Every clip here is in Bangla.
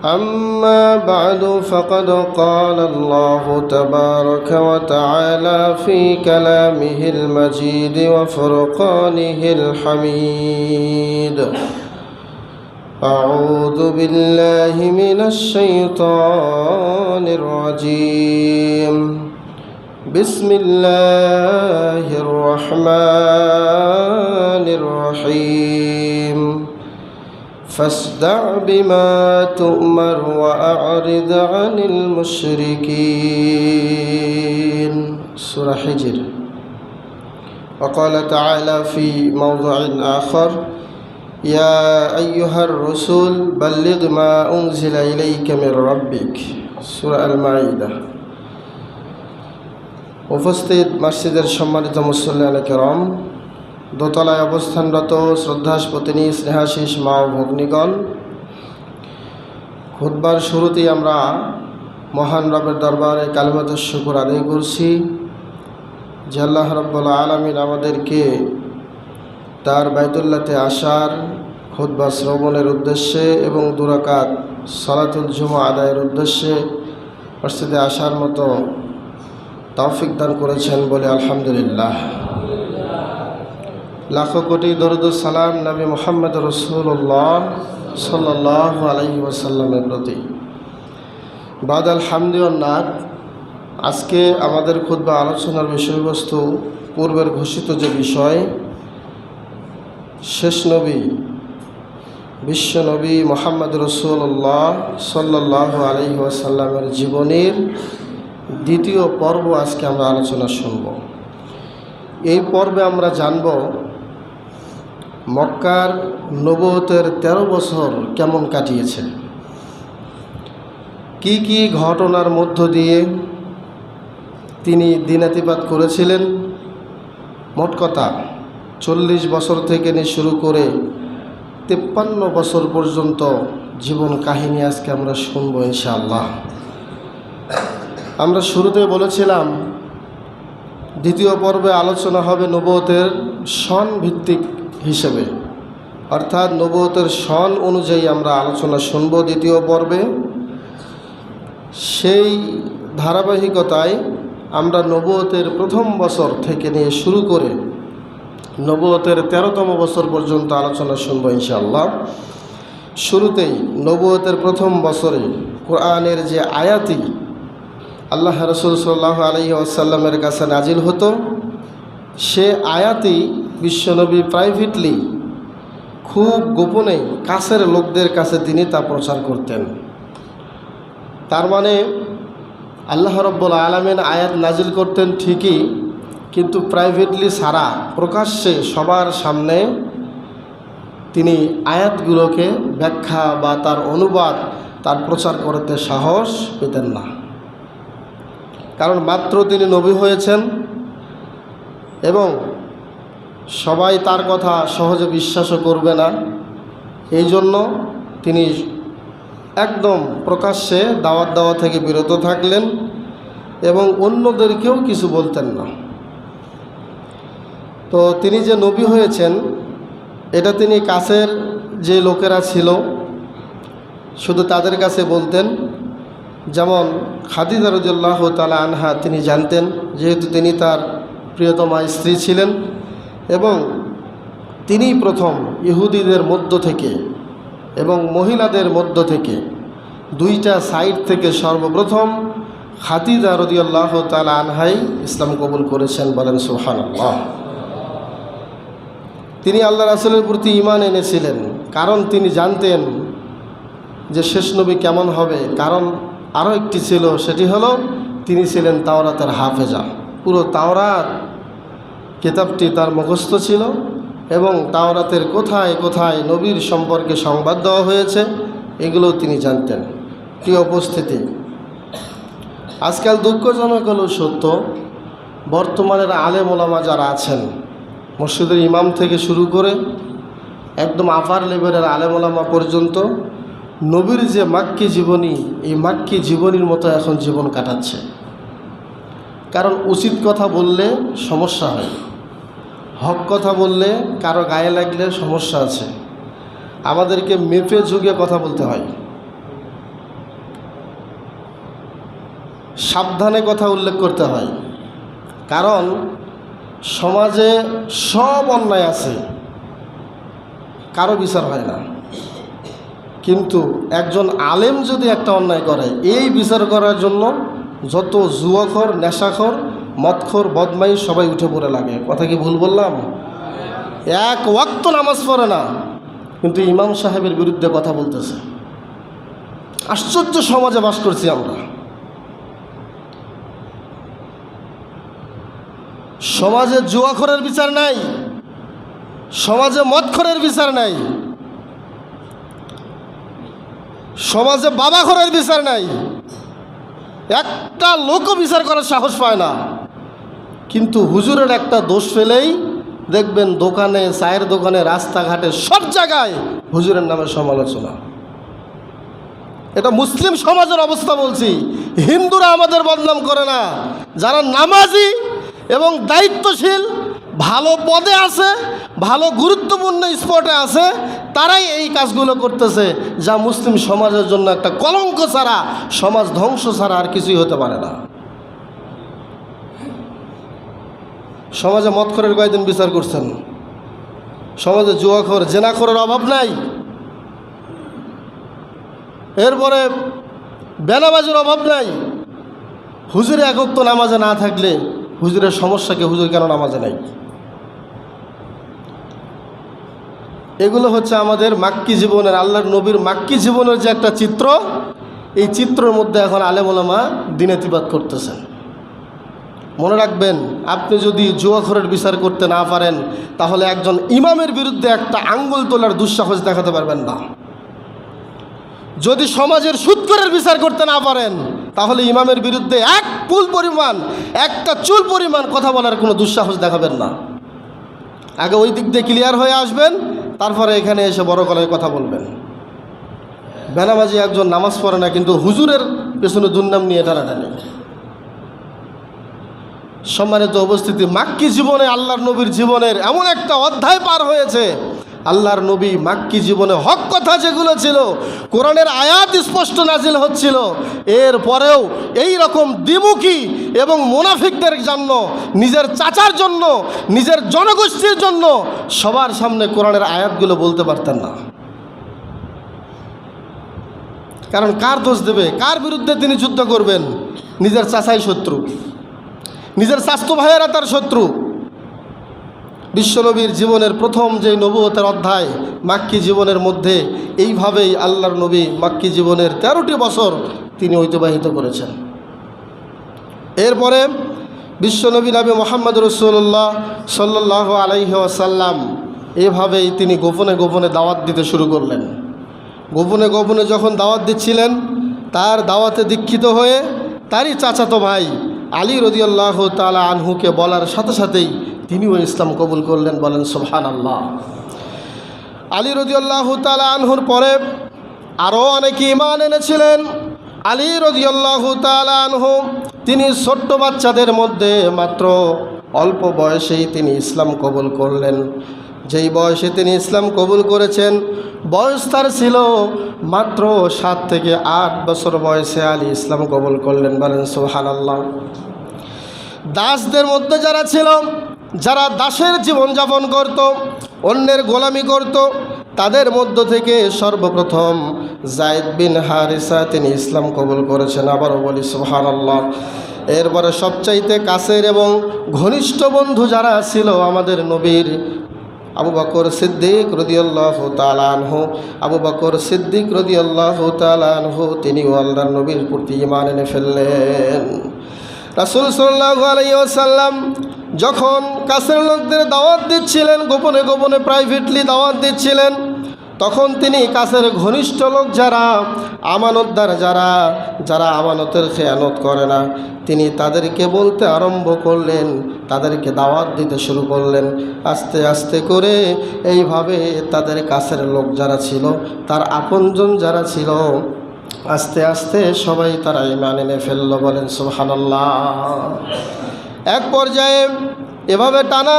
أما بعد فقد قال الله تبارك وتعالى في كلامه المجيد وفرقانه الحميد. أعوذ بالله من الشيطان الرجيم. بسم الله الرحمن الرحيم. فاصدع بما تؤمر وأعرض عن المشركين. سورة حجر. وقال تعالى في موضع آخر: يا أيها الرسول بلغ ما أنزل إليك من ربك. سورة المائدة. উপস্থিত মসজিদের সম্মানিত মুসল্লিয়ানে কেরাম, দোতলায় অবস্থানরত শ্রদ্ধাস্পতিনী স্নেহাশিস মা ও ভগ্নীগণ, খুতবার শুরুতেই আমরা মহান রবের দরবারে কালিমাতুশ শুকর আদায় করছি যে আল্লাহ রাব্বুল আলামিন আমাদেরকে তার বাইতুল্লাহতে আসার, খুতবা শ্রবণের উদ্দেশ্যে এবং 2 রাকাত সালাতুল জুমা আদায়ের উদ্দেশ্যে মসজিদে আসার মতো তৌফিক দান করেছেন বলে আলহামদুলিল্লাহ। লাখো কোটি দরুদ ও সালাম নবী মুহাম্মদ রাসূলুল্লাহ সাল্লাল্লাহু আলাইহি ওয়াসাল্লামের প্রতি। বাদ আলহামদুলিল্লাহ, আজকে আমাদের খুতবা আলোচনার বিষয়বস্তু পূর্বের ঘোষিত যে বিষয়, শেষ নবী বিশ্ব নবী মুহাম্মদ রাসূলুল্লাহ সাল্লাল্লাহু আলাইহি ওয়াসাল্লামের জীবনীর 2য় পর্ব আজকে আমরা আলোচনা শুনব। এই পর্বে আমরা জানব মক্কার নবুয়তের 13 বছর কেমন কাটিয়েছে, কি কি ঘটনার মধ্য দিয়ে তিনি দিনাতিপাত করেছিলেন। মোট কথা 40 বছর থেকে নিয়ে শুরু করে 53 বছর পর্যন্ত জীবন কাহিনী আজকে আমরা শুনব ইনশাআল্লাহ। আমরা শুরুতে বলেছিলাম 2য় পর্বে আলোচনা হবে নবুয়তের সন ভিত্তিক হিসেবে, অর্থাৎ নবুয়তের সন অনুযায়ী আমরা আলোচনা শুনব 2য় পর্বে। সেই ধারাবাহিকতায় আমরা নবুয়তের প্রথম বছর থেকে নিয়ে শুরু করে নবুয়তের 13তম বছর পর্যন্ত আলোচনা শুনব ইনশাআল্লাহ। শুরুতেই নবুয়তের প্রথম বছরে কোরআনের যে আয়াতি আল্লাহ রাসূল সাল্লাল্লাহু আলাইহি ওয়াসাল্লামের কাছে নাজিল হতো, সে আয়াতি বিশ্বনবী প্রাইভেটলি, খুব গোপনে কাছের লোকদের কাছে তিনি তা প্রচার করতেন। তার মানে আল্লাহ রাব্বুল আলামিন আয়াত নাজিল করতেন ঠিকই, কিন্তু প্রাইভেটলি ছাড়া প্রকাশ্যে সবার সামনে তিনি আয়াতগুলোকে ব্যাখ্যা বা তার অনুবাদ, তার প্রচার করতে সাহস পেতেন না। কারণ মাত্র তিনি নবী হয়েছেন এবং সবাই তার কথা সহজে বিশ্বাসও করবে না। এই জন্য তিনি একদম প্রকাশ্যে দাওয়াত দেওয়া থেকে বিরত থাকলেন এবং অন্যদেরকেও কিছু বলতেন না। তো তিনি যে নবী হয়েছেন এটা তিনি কাছের যে লোকেরা ছিল শুধু তাদের কাছে বলতেন। যেমন খাদিজা রাদিয়াল্লাহু তাআলা আনহা, তিনি জানতেন, যেহেতু তিনি তার প্রিয়তমা স্ত্রী ছিলেন এবং তিনি প্রথম ইহুদিদের মধ্য থেকে এবং মহিলাদের মধ্য থেকে 2টা সাইড থেকে সর্বপ্রথম খাদিজা রাদিয়াল্লাহু তাআলা আনহাই ইসলাম কবুল করেছেন। বলেন সুবহানাল্লাহ। তিনি আল্লাহ রাসূলের প্রতি ঈমান এনেছিলেন কারণ তিনি জানতেন যে শেষ নবী কেমন হবে। কারণ আরও একটি ছিল, সেটি হলো তিনি ছিলেন তাওরাতের হাফেজা। পুরো তাওরাত কিতাবটি তার মুখস্থ ছিল এবং তাওরাতের কোথায় কোথায় নবীর সম্পর্কে সংবাদ দেওয়া হয়েছে এগুলো তিনি জানতেন। কি উপস্থিতি, আজকাল দুঃখজনক হলো সত্য, বর্তমানের আলেম ওলামা যারা আছেন, মসজিদের ইমাম থেকে শুরু করে একদম আপার লেভেলের আলেম ওলামা পর্যন্ত, নবীর যে মাক্কি জীবনী, এই মাক্কি জীবনীর মতো এখন জীবন কাটাচ্ছে। কারণ উচিত কথা বললে সমস্যা হয়, হক কথা বললে কারো গায়ে লাগলে সমস্যা আছে। আমাদেরকে মেপে ঝুঁকে কথা বলতে হয়। সাবধানে কথা উল্লেখ করতে হয়, কারণ সমাজে সব অন্যায় আছে, কারো বিচার হয় না। কিন্তু একজন আলেম যদি একটা অন্যায় করে, এই বিচার করার জন্য যত জুয়াখোর, নেশাখোর, মদখোর, বদমাই সবাই উঠে পড়ে লাগে। কথা কি ভুল বললাম? এক ওয়াক্ত নামাজ পড়ে না, কিন্তু ইমাম সাহেবের বিরুদ্ধে কথা বলতেছে। আশ্চর্য সমাজে বাস করছি আমরা। সমাজে জুয়াখোরের বিচার নাই, সমাজে মদখোরের বিচার নাই, সমাজে বাবাখোরের বিচার নাই, একটা লোকও বিচার করার সাহস পায় না। কিন্তু হুজুরের একটা দোষ ফেলেই দেখবেন দোকানে, চায়ের দোকানে, রাস্তাঘাটে, সব জায়গায় হুজুরের নামে সমালোচনা। এটা মুসলিম সমাজের অবস্থা বলছি। হিন্দুরা আমাদের বদনাম করে না, যারা নামাজি এবং দায়িত্বশীল, ভালো পদে আছে, ভালো গুরুত্বপূর্ণ স্পটে আছে, তারাই এই কাজগুলো করতেছে, যা মুসলিম সমাজের জন্য একটা কলঙ্ক ছাড়া, সমাজ ধ্বংস ছাড়া আর কিছুই হতে পারে না। সমাজে মদখোরের কয়দিন বিচার করছেন? সমাজে জুয়াখোর, জেনাখোরের অভাব নাই। এরপরে বেনামাজির অভাব নাই। হুজুরে একক তো নামাজে না থাকলে হুজুরের সমস্যাকে হুজুর কেন নামাজে নাই? এগুলো হচ্ছে আমাদের মাক্কি জীবনের, আল্লাহর নবীর মাক্কি জীবনের যে একটা চিত্র, এই চিত্রের মধ্যে এখন আলেম ওলামা দিনেতিবাদ করতেছেন। মনে রাখবেন, আপনি যদি জুয়াখোরের বিচার করতে না পারেন, তাহলে একজন ইমামের বিরুদ্ধে একটা আঙ্গুল তোলার দুঃসাহস দেখাতে পারবেন না। যদি সমাজের সুদখোরের বিচার করতে না পারেন, তাহলে ইমামের বিরুদ্ধে এক চুল পরিমাণ, একটা চুল পরিমাণ কথা বলার কোনো দুঃসাহস দেখাবেন না। আগে ওই দিক দিয়ে ক্লিয়ার হয়ে আসবেন, তারপরে এখানে এসে বড় গলায় কথা বলবেন। বেনামাজি একজন নামাজ পড়ে না, কিন্তু হুজুরের পেছনে দুর্নাম নিয়ে টানাটানি। সম্মানিত উপস্থিতি, মাক্কি জীবনে আল্লাহর নবীর জীবনের এমন একটা অধ্যায় পার হয়েছে। আল্লাহর নবী মাক্কি জীবনে হক কথা যেগুলো ছিল, কোরআনের আয়াত স্পষ্ট নাজিল হচ্ছিল, এর পরেও এই রকম দ্বিমুখী এবং মুনাফিকদের জন্য, নিজের চাচার জন্য, নিজের জনগোষ্ঠীর জন্য সবার সামনে কোরআনের আয়াতগুলো বলতে পারতেন না। কারণ কার দোষ দেবে, কার বিরুদ্ধে তিনি যুদ্ধ করবেন? নিজের চাচাই শত্রু, নিজের স্বাস্থ্য ভাইয়েরা তার শত্রু। বিশ্বনবীর জীবনের প্রথম যে নবুয়তের অধ্যায় মাক্কি জীবনের মধ্যে, এইভাবেই আল্লাহর নবী মাক্কি জীবনের 13টি বছর তিনি অতিবাহিত করেছেন। এরপরে বিশ্বনবী নবী মুহাম্মদ রাসূলুল্লাহ সাল্লাল্লাহু আলাইহি ওয়াসাল্লাম এভাবেই তিনি গোপনে গোপনে দাওয়াত দিতে শুরু করলেন। গোপনে গোপনে যখন দাওয়াত দিচ্ছিলেন, তার দাওয়াতে দীক্ষিত হয়ে তারই চাচাতো ভাই আলী রাদিয়াল্লাহু তাআলা আনহুকে বলার সাথে সাথেই তিনিও ইসলাম কবুল করলেন। বলেন সুবহানাল্লাহ। আলী রাদিয়াল্লাহু তাআলা আনহুর পরে আরও অনেকে ঈমান এনেছিলেন। আলী রাদিয়াল্লাহু তাআলা আনহু তিনি ছোট্ট বাচ্চাদের মধ্যে মাত্র অল্প বয়সেই তিনি ইসলাম কবুল করলেন। যেই বয়সে তিনি ইসলাম কবুল করেছেন, বয়স তার ছিল মাত্র 7 থেকে 8 বছর বয়সে আলী ইসলাম কবুল করলেন। বলেন সুবহানাল্লাহ। দাসদের মধ্যে যারা ছিল, যারা দাসের জীবনযাপন করত, অন্যের গোলামি করত, তাদের মধ্য থেকে সর্বপ্রথম যায়েদ বিন হারিসা তিনি ইসলাম কবুল করেছেন। আবারও বলি সুবহানাল্লাহ। এরপরে সবচাইতে কাছের এবং ঘনিষ্ঠ বন্ধু যারা ছিল আমাদের নবীর, আবু বকর সিদ্দিক রাদিয়াল্লাহু তাআলা আনহু, আবু বকর সিদ্দিক রাদিয়াল্লাহু তাআলা আনহু তিনিও আল্লাহর নবীর প্রতি ঈমান এনে ফেললেন। রাসূল সাল্লাল্লাহু আলাইহি ওয়াসাল্লাম যখন কাছের লোকদের দাওয়াত দিচ্ছিলেন, গোপনে গোপনে প্রাইভেটলি দাওয়াত দিচ্ছিলেন, তখন তিনি কাছের ঘনিষ্ঠ লোক যারা আমানতদার, যারা আমানতের খেয়ানত করে না, তিনি তাদেরকে বলতে আরম্ভ করলেন, তাদেরকে দাওয়াত দিতে শুরু করলেন। আস্তে আস্তে করে এইভাবে তাদের কাছের লোক যারা ছিল, তার আপনজন যারা ছিল, আস্তে আস্তে সবাই তারা ঈমান এনে ফেলল। বলেন সুবহানাল্লাহ। এক পর্যায়ে এভাবে টানা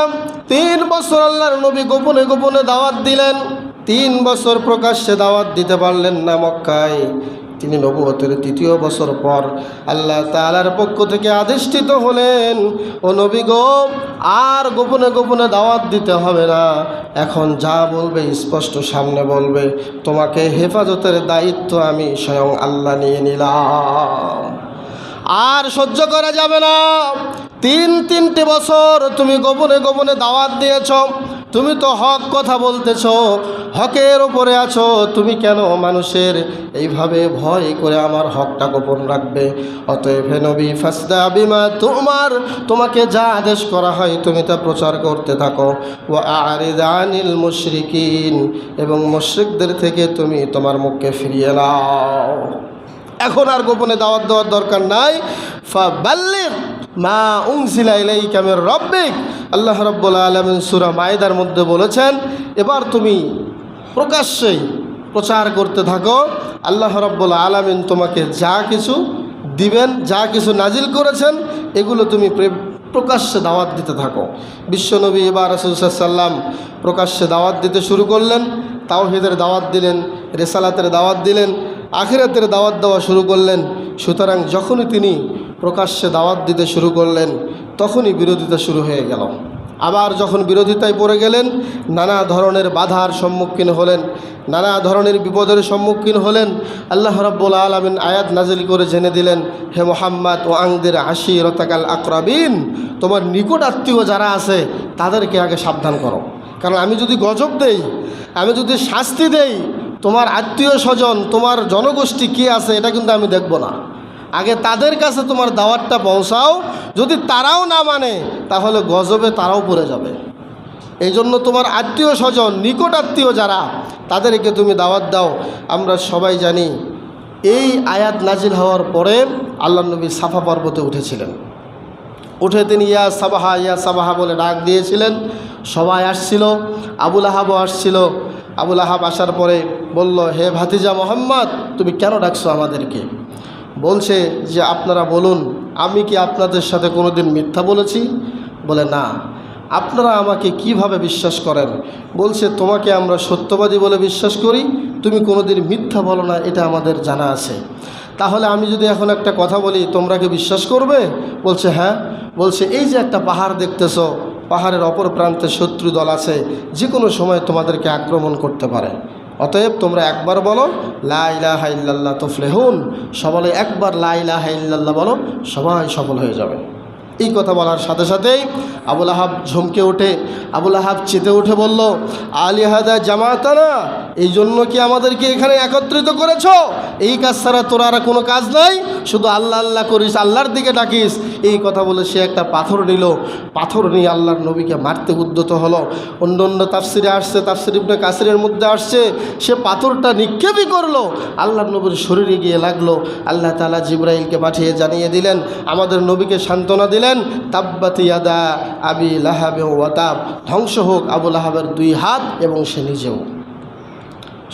3 বছর আল্লাহর নবী গোপনে গোপনে দাওয়াত দিলেন। 3 বছর প্রকাশ্যে দাওয়াত দিতে পারলেন না মক্কায়। তিনি নবুয়তের 3য় বছর পর আল্লাহ তাআলার পক্ষ থেকে আদেষ্টিত হলেন, ও নবী গো, আর গোপনে গোপনে দাওয়াত দিতে হবে না, এখন যা বলবে স্পষ্ট সামনে বলবে, তোমাকে হেফাজতের দায়িত্ব আমি স্বয়ং আল্লাহ নিয়ে নিলাম। আর সহ্য করা যাবে না। 3 বছর তুমি গোপনে গোপনে দাওয়াত দিয়েছ, তুমি তো হক কথা বলতেছ, হকের উপরে আছো, তুমি কেন মানুষের এইভাবে ভয় করে আমার হকটা গোপন রাখবে? অতএব হে নবী, ফাসদা বিমা তুমার, তোমাকে যা আদেশ করা হয় তুমি তা প্রচার করতে থাকো। ওয়া আরিদ আনিল মুশরিকিন, এবং মুশরিকদের থেকে তুমি তোমার মুখকে ফিরিয়ে নাও। এখন আর গোপনে দাওয়াত দেওয়ার দরকার নাই। ফাবাল্লিগ মা উনজিলা ইলাইকা মির রাব্বিক, আল্লাহ রাব্বুল আলামিন সূরা মাইদার মধ্যে বলেছেন, এবার তুমি প্রকাশ্যেই প্রচার করতে থাকো। আল্লাহ রাব্বুল আলামিন তোমাকে যা কিছু দিবেন, যা কিছু নাজিল করেছেন, এগুলো তুমি প্রকাশ্যে দাওয়াত দিতে থাকো। বিশ্বনবী এবার রাসূল সাল্লাল্লাহু আলাইহি ওয়াসাল্লাম প্রকাশ্যে দাওয়াত দিতে শুরু করলেন। তাওহীদের দাওয়াত দিলেন, রিসালাতের দাওয়াত দিলেন, আখিরাতের দাওয়াত দেওয়া শুরু করলেন। সুতরাং যখনই তিনি প্রকাশ্যে দাওয়াত দিতে শুরু করলেন, তখনই বিরোধিতা শুরু হয়ে গেল। আবার যখন বিরোধিতায় পড়ে গেলেন, নানা ধরনের বাধার সম্মুখীন হলেন, নানা ধরনের বিপদের সম্মুখীন হলেন। আল্লাহ রাব্বুল আলামিন আয়াত নাজিল করে জেনে দিলেন, হে মুহাম্মদ, ও আংদের আশিরাতাকাল আকরাবিন, তোমার নিকট আত্মীয় যারা আছে তাদেরকে আগে সাবধান করো। কারণ আমি যদি গজব দেই, আমি যদি শাস্তি দেই, তোমার আত্মীয় স্বজন, তোমার জনগোষ্ঠী কী আছে এটা কিন্তু আমি দেখব না। আগে তাদের কাছে তোমার দাওয়াতটা পৌঁছাও। যদি তারাও না মানে, তাহলে গজবে তারাও পড়ে যাবে। এই জন্য তোমার আত্মীয় স্বজন, নিকট আত্মীয় যারা, তাদেরকে তুমি দাওয়াত দাও। আমরা সবাই জানি, এই আয়াত নাজিল হওয়ার পরে আল্লাহ নবী সাফা পর্বতে উঠেছিলেন। উঠে তিনি ইয়া সাবাহা ইয়া সাবাহা বলে ডাক দিয়েছিলেন। সবাই আসছিল, আবুল আহাবও আসছিল। আবুল আহাব আসার পরে বলল, হে ভাতিজা মোহাম্মদ, তুমি কেন ডাকছো আমাদেরকে? বলছে যে, আপনারা বলুন, আমি কি আপনাদের সাথে কোনো দিন মিথ্যা বলেছি? বলে, না। আপনারা আমাকে কিভাবে বিশ্বাস করেন? বলছে, তোমাকে আমরা সত্যবাদী বলে বিশ্বাস করি, তুমি কোনো দিন মিথ্যা বলো না, এটা আমাদের জানা আছে। তাহলে আমি যদি এখন একটা কথা বলি, তোমরা কি বিশ্বাস করবে? বলছে, হ্যাঁ। বলছে, এই যে একটা পাহাড় দেখতেছো, পাহাড়ের অপর প্রান্তে শত্রু দল আছে, যে কোনো সময় তোমাদেরকে আক্রমণ করতে পারে। অতএব তোমরা একবার বলো লা ইলাহা ইল্লাল্লাহ তুফলিহুন, সবাই একবার লা ইলাহা ইল্লাল্লাহ বলো, সবাই সফল হয়ে যাবে। এই কথা বলার সাথে সাথেই আবুল আহাব ঝমকে ওঠে, আবুল আহাব চেতে উঠে বলল, আলিহাদা জামাতানা, এই জন্য কি আমাদেরকে এখানে একত্রিত করেছ? এই কাজ ছাড়া তোর আর কোনো কাজ নাই, শুধু আল্লাহ আল্লাহ করিস, আল্লাহর দিকে ডাকিস। এই কথা বলে সে একটা পাথর নিল, পাথর নিয়ে আল্লাহর নবীকে মারতে উদ্যত হলো। অন্য অন্য তাফসিরে আসছে, তাফসির ইবনে কাসিরের মধ্যে আসছে, সে পাথরটা নিক্ষেপই করলো, আল্লাহর নবীর শরীরে গিয়ে লাগলো। আল্লাহ তাআলা জিবরাইলকে পাঠিয়ে জানিয়ে দিলেন, আমাদের নবীকে সান্ত্বনা দিলেন, তাব্বাত ইয়াদা আবি লাহাব ওয়া তাব, ধ্বংস হোক আবু লাহাবের 2 হাত এবং সে নিজেও।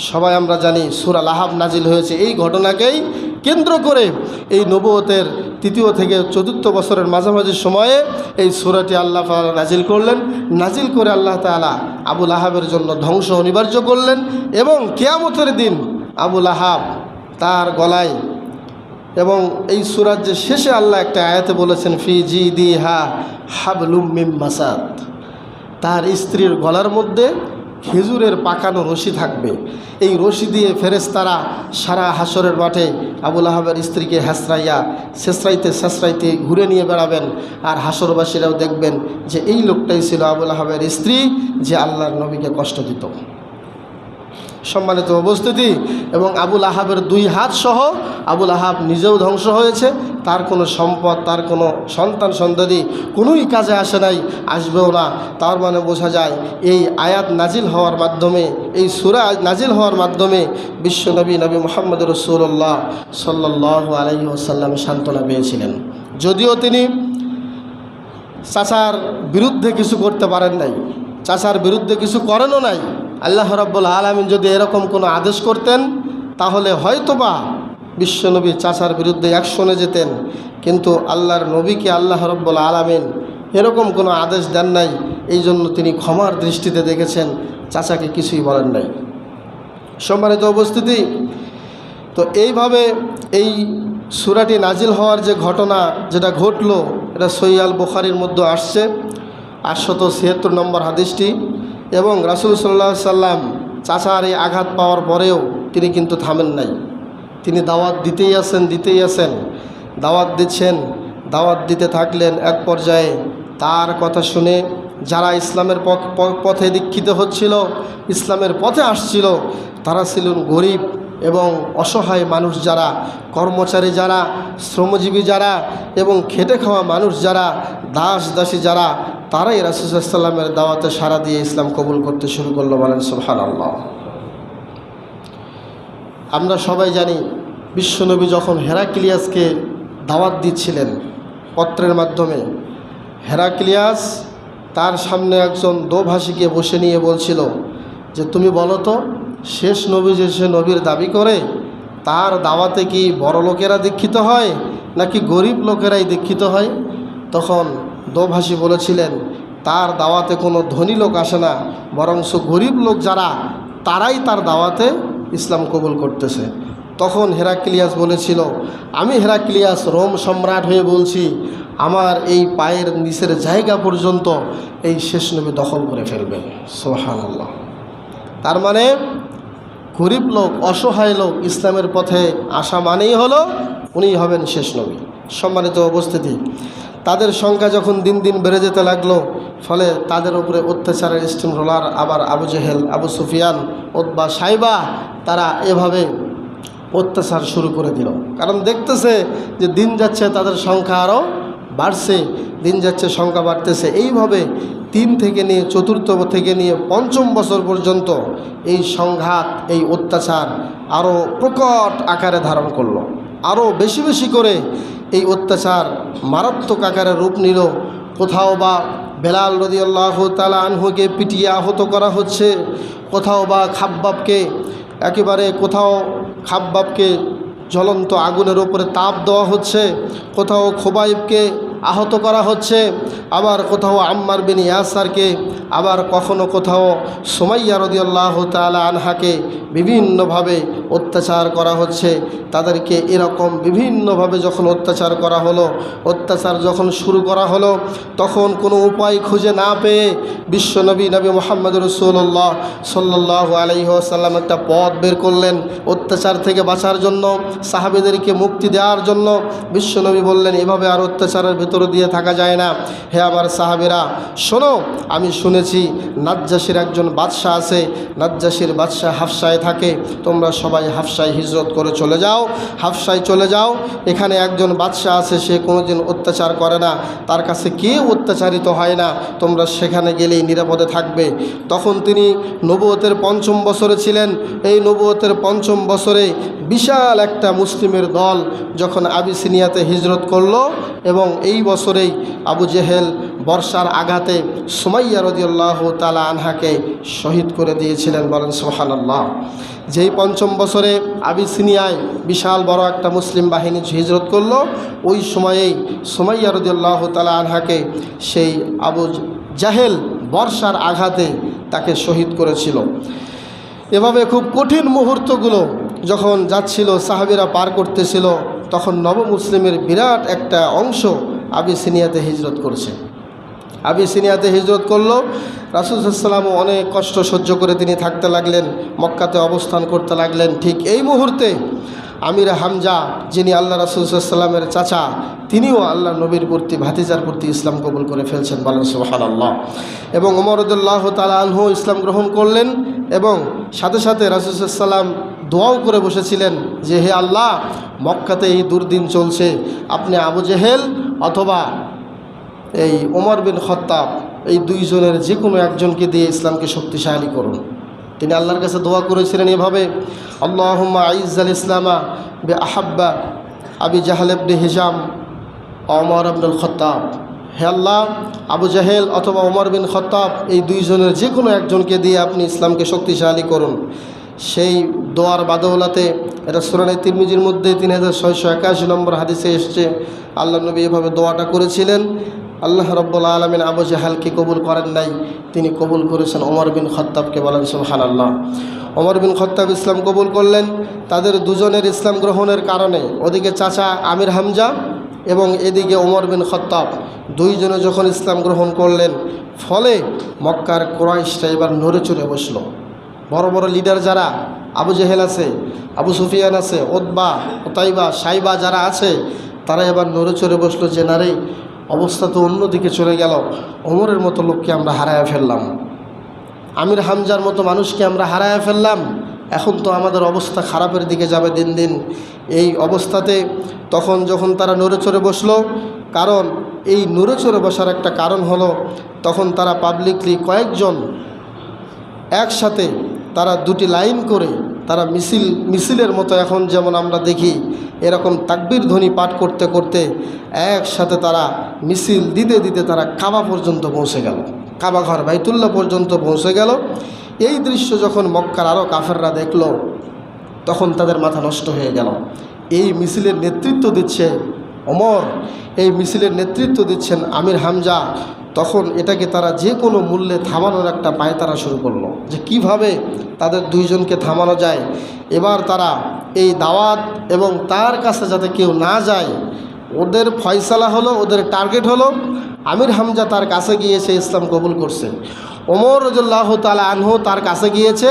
সবাই আমরা জানি সূরা লাহাব নাজিল হয়েছে এই ঘটনাকেই কেন্দ্র করে। এই নবুয়তের 3য় থেকে 4র্থ বছরের মাঝামাঝি সময়ে এই সূরাটি আল্লাহ তাআলা নাজিল করলেন। নাজিল করে আল্লাহ তাআলা আবু লাহাবের জন্য ধ্বংস অনিবার্য করলেন। এবং কিয়ামতের দিন আবু লাহাব তার গলায়, এবং এই সূরার যে শেষে আল্লাহ একটা আয়াতে বলেছেন, ফি জিদিহা হাবলুম মিন মাসাদ, তার স্ত্রীর গলার মধ্যে খেজুরের পাকানো রশি থাকবে। এই রশি দিয়ে ফেরেশতারা সারা হাসরের মাঠে আবু লাহাবের স্ত্রীকে শেষরাইতে ঘুরে নিয়ে বেড়াবেন। আর হাসরবাসীরাও দেখবেন যে এই লোকটাই ছিল আবু লাহাবের স্ত্রী, যে আল্লাহর নবীকে কষ্ট দিত। সম্মানিত উপস্থিতি, এবং আবু লাহাবের 2 হাত সহ আবু লাহাব নিজেও ধ্বংস হয়েছে। তার কোনো সম্পদ, তার কোনো সন্তান সন্ততি কোনোই কাজে আসে নাই, আসবেও না। তার মানে বোঝা যায় এই আয়াত নাজিল হওয়ার মাধ্যমে, এই সূরা নাজিল হওয়ার মাধ্যমে বিশ্বনবী নবী মুহাম্মদ রাসূলুল্লাহ সাল্লাল্লাহু আলাইহি ওয়াসাল্লাম সান্ত্বনা পেয়েছিলেন। যদিও তিনি চাচার বিরুদ্ধে কিছু করতে পারেন নাই, চাচার বিরুদ্ধে কিছু করেনও নাই। আল্লাহ রাব্বুল আলামিন যদি এরকম কোনো আদেশ করতেন, তাহলে হয়তোবা বিশ্বনবী চাচার বিরুদ্ধে অ্যাকশনে যেতেন। কিন্তু আল্লাহর নবীকে আল্লাহ রাব্বুল আলামিন এরকম কোনো আদেশ দেন নাই। এই জন্য তিনি ক্ষমার দৃষ্টিতে দেখেছেন, চাচাকে কিছুই বলেন নাই। সম্মানিত উপস্থিতি, তো এইভাবে এই সূরাটি নাজিল হওয়ার যে ঘটনা যেটা ঘটলো, এটা সহিহ আল বুখারীর মধ্যে আসছে 876 নম্বর হাদিসটি। এবং রাসূল সাল্লাল্লাহু আলাইহি সাল্লাম চাচার এই আঘাত পাওয়ার পরেও তিনি কিন্তু থামেন নাই। তিনি দাওয়াত দিতেই আছেন, দাওয়াত দিচ্ছেন, দাওয়াত দিতে থাকলেন। এক পর্যায়ে তার কথা শুনে যারা ইসলামের পথে দীক্ষিত হচ্ছিল, ইসলামের পথে আসছিল, তারা ছিলেন গরিব এবং অসহায় মানুষ, যারা কর্মচারী, যারা শ্রমজীবী, যারা এবং খেটে খাওয়া মানুষ, যারা দাস দাসী, যারা তারাই রাসূল সাল্লাল্লাহু আলাইহি সাল্লামের দাওয়াতে সাড়া দিয়ে ইসলাম কবুল করতে শুরু করলো। বলেন সুবহানাল্লাহ। আমরা সবাই জানি বিশ্বনবী যখন হেরাক্লিয়াসকে দাওয়াত দিচ্ছিলেন পত্রের মাধ্যমে, হেরাক্লিয়াস তার সামনে একজন দোভাষীকে বসে নিয়ে বলছিল যে তুমি বলো তো, শেষ নবী যে সে নবীর দাবি করে, তার দাওয়াতে কি বড় লোকেরা দীক্ষিত হয় নাকি গরিব লোকেরাই দীক্ষিত হয়? তখন দোভাষী বলেছিলেন তার দাওয়াতে কোনো ধনী লোক আসে না, বরঞ্চ গরিব লোক যারা, তারাই তার দাওয়াতে ইসলাম কবুল করতেছে। তখন হেরাক্লিয়াস বলেছিল, আমি হেরাক্লিয়াস রোম সম্রাট হয়ে বলছি, আমার এই পায়ের নিচের জায়গা পর্যন্ত এই শেষ নবী দখল করে ফেলবে। সুবহানাল্লাহ। তার মানে গরিব লোক, অসহায় লোক ইসলামের পথে আসা মানেই হলো উনিই হবেন শেষ নবী। সম্মানিত উপস্থিতি, তাদের সংখ্যা যখন দিন দিন বেড়ে যেতে লাগলো, ফলে তাদের উপরে অত্যাচারের স্টিম রোলার আবার আবু জেহেল, আবু সুফিয়ান, উতবা, সাইবা, তারা এভাবে অত্যাচার শুরু করে দিল। কারণ দেখতেছে যে দিন যাচ্ছে তাদের সংখ্যা আরও বাড়ছে, দিন যাচ্ছে সংখ্যা বাড়তেছে। এইভাবে 3 থেকে নিয়ে 4 থেকে নিয়ে 5ম বছর পর্যন্ত এই সংঘাত, এই অত্যাচার আরও প্রকট আকারে ধারণ করলো। আরও বেশি বেশি করে এই অত্যাচার মারাত্মক আকারে রূপ নিল। কোথাও বা বেলাল রাদিয়াল্লাহু তাআলা আনহুকে পিটিয়ে আহত করা হচ্ছে, কোথাও বা খাব্বাবকে খাব্বাবকে জ্বলন্ত আগুনের ওপরে তাপ দেওয়া হচ্ছে, কোথাও খোবাইবকে আহত করা হচ্ছে, আবার কোথাও আম্মার বিন ইয়াসারকে, আবার কখনো কোথাও সুমাইয়া রাদিয়াল্লাহু তাআলা আনহাকে বিভিন্নভাবে অত্যাচার করা হচ্ছে। তাদেরকে এরকম বিভিন্নভাবে যখন অত্যাচার করা হলো, অত্যাচার যখন শুরু করা হলো, তখন কোনো উপায় খুঁজে না পেয়ে বিশ্বনবী নবী মুহাম্মদ রাসূলুল্লাহ সাল্লাল্লাহু আলাইহি ওয়াসাল্লাম একটা পথ বের করলেন অত্যাচার থেকে বাঁচার জন্য, সাহাবীদেরকে মুক্তি দেওয়ার জন্য। বিশ্বনবী বললেন, এভাবে আর অত্যাচারের ভেতর দিয়ে থাকা যায় না। হে আমার সাহাবীরা, শোনো, আমি শুনেছি নাজ্জাশীর একজন বাদশাহ আছে, নাজ্জাশীর বাদশাহ হাফসায় থাকে, তোমরা সবাই হাফসায় হিজরত করে চলে যাও, হাফসায় চলে যাও। এখানে একজন বাদশাহ আছে, সে কোনোদিন অত্যাচার করে না, তার কাছে কেউ অত্যাচারিত হয় না, তোমরা সেখানে গেলেই নিরাপদে থাকবে। তখন তিনি নবুয়তের 5ম বছরে ছিলেন। এই নবুয়তের 5ম বছরে বিশাল একটা মুসলিমের দল যখন আবিসিনিয়াতে হিজরত করলো, এবং এই বছরেই আবু জেহেল বর্ষার আঘাতে সুমাইয়া রাদিয়াল্লাহু তাআলা আনহাকে শহীদ করে দিয়েছিলেন। বলেন সুবহানাল্লাহ। যেই 5ম বছরে আবিসিনিয়ায় বিশাল বড় একটা মুসলিম বাহিনী হিজরত করলো, ওই সময়েই সুমাইয়া রাদিয়াল্লাহু তাআলা আনহাকে সেই আবু জাহেল বর্ষার আঘাতে তাকে শহীদ করেছিল। এভাবে খুব কঠিন মুহূর্তগুলো যখন যাচ্ছিল, সাহাবীরা পার করতেছিল, তখন নবমুসলিমের বিরাট একটা অংশ আবিসিনিয়াতে হিজরত করছে। আবিসিনিয়াতে হিজরত করলো। রাসূল সাল্লাল্লাহু আলাইহি ওয়াসাল্লাম অনেক কষ্ট সহ্য করে তিনি থাকতে লাগলেন, মক্কাতে অবস্থান করতে লাগলেন। ঠিক এই মুহূর্তে আমির হামজা, যিনি আল্লাহ রাসূল সাল্লাল্লাহু আলাইহি ওয়াসাল্লামের চাচা, তিনিও আল্লাহ নবীর প্রতি, ভাতিজার প্রতি ইসলাম কবুল করে ফেলছেন। বলেন সুবহানাল্লাহ। এবং ওমর রাদিয়াল্লাহু তাআলা আনহু ইসলাম গ্রহণ করলেন, এবং সাথে সাথে রাসূল সাল্লাল্লাহু আলাইহি ওয়াসাল্লাম দোয়াও করে বসেছিলেন যে, হে আল্লাহ, মক্কাতে এই দুর্দিন চলছে, আপনি আবু জেহেল অথবা এই ওমর বিন খাত্তাব, এই 2 জনের যে কোনো একজনকে দিয়ে ইসলামকে শক্তিশালী করুন। তিনি আল্লাহর কাছে দোয়া করেছিলেন এভাবে, আল্লাহুম্মা আইজ্জাল ইসলামা বি আহাব্বা আবি জাহল ইবনে হিশাম ওমর ইবনুল খাত্তাব। হে আল্লাহ, আবু জাহেল অথবা ওমর বিন খাত্তাব, এই 2 জনের যে কোনো একজনকে দিয়ে আপনি ইসলামকে শক্তিশালী করুন। সেই দোয়ার বাদৌলাতে, এটা সুনানে তিরমিজির মধ্যে 3681 নম্বর হাদিসে এসছে, আল্লাহ নবী এভাবে দোয়াটা করেছিলেন। আল্লাহ রাব্বুল আলামিন আবু জাহালকে কবুল করেন নাই, তিনি কবুল করেছেন ওমর বিন খাত্তাবকে। বলেন সুবহানাল্লাহ। ওমর বিন খাত্তাব ইসলাম কবুল করলেন। তাদের দুজনের ইসলাম গ্রহণের কারণে ওদিকে চাচা আমির হামজা এবং এদিকে ওমর বিন খাত্তাব দুইজনে যখন ইসলাম গ্রহণ করলেন, ফলে মক্কার কুরাইশরা এবার নড়ে চড়ে বসলো। বড় বড় লিডার যারা আবু জেহেল আছে, আবু সুফিয়ান আছে, ওতবা, ওতাইবা, সাইবা যারা আছে, তারা এবার নড়ে চড়ে বসলো যে না রে, অবস্থা তো অন্যদিকে চলে গেল। ওমরের মতো লোককে আমরা হারায় ফেললাম, আমির হামজার মতো মানুষকে আমরা হারায় ফেললাম, এখন তো আমাদের অবস্থা খারাপের দিকে যাবে দিন দিন। এই অবস্থাতে তখন যখন তারা নড়ে চড়ে বসলো, কারণ এই নড়ে চড়ে বসার একটা কারণ হলো, তখন তারা পাবলিকলি কয়েকজন একসাথে তারা দুটি লাইন করে তারা মিছিলের মতো, এখন যেমন আমরা দেখি এরকম তাকবীর ধ্বনি পাঠ করতে করতে একসাথে তারা মিছিল দিতে দিতে তারা কাবা পর্যন্ত পৌঁছে গেল, কাবা ঘর বাইতুল্লাহ পর্যন্ত পৌঁছে গেল। এই দৃশ্য যখন মক্কার আরও কাফেররা দেখল, তখন তাদের মাথা নষ্ট হয়ে গেল। এই মিছিলের নেতৃত্ব দিচ্ছে ওমর, এই মিছিলের নেতৃত্ব দিচ্ছেন আমির হামজা। তখন এটাকে তারা যে কোনো মূল্যে থামানোর একটা পায়তারা শুরু করলো, যে কিভাবে তাদের দুইজনকে থামানো যায়। এবার তারা এই দাওয়াত এবং তার কাছে যাতে কেউ না যায়, ওদের ফয়সালা হলো, ওদের টার্গেট হলো আমির হামজা তার কাছে গিয়েছে, ইসলাম কবুল করছে। ওমর রাদিয়াল্লাহু তাআলা আনহু তার কাছে গিয়েছে,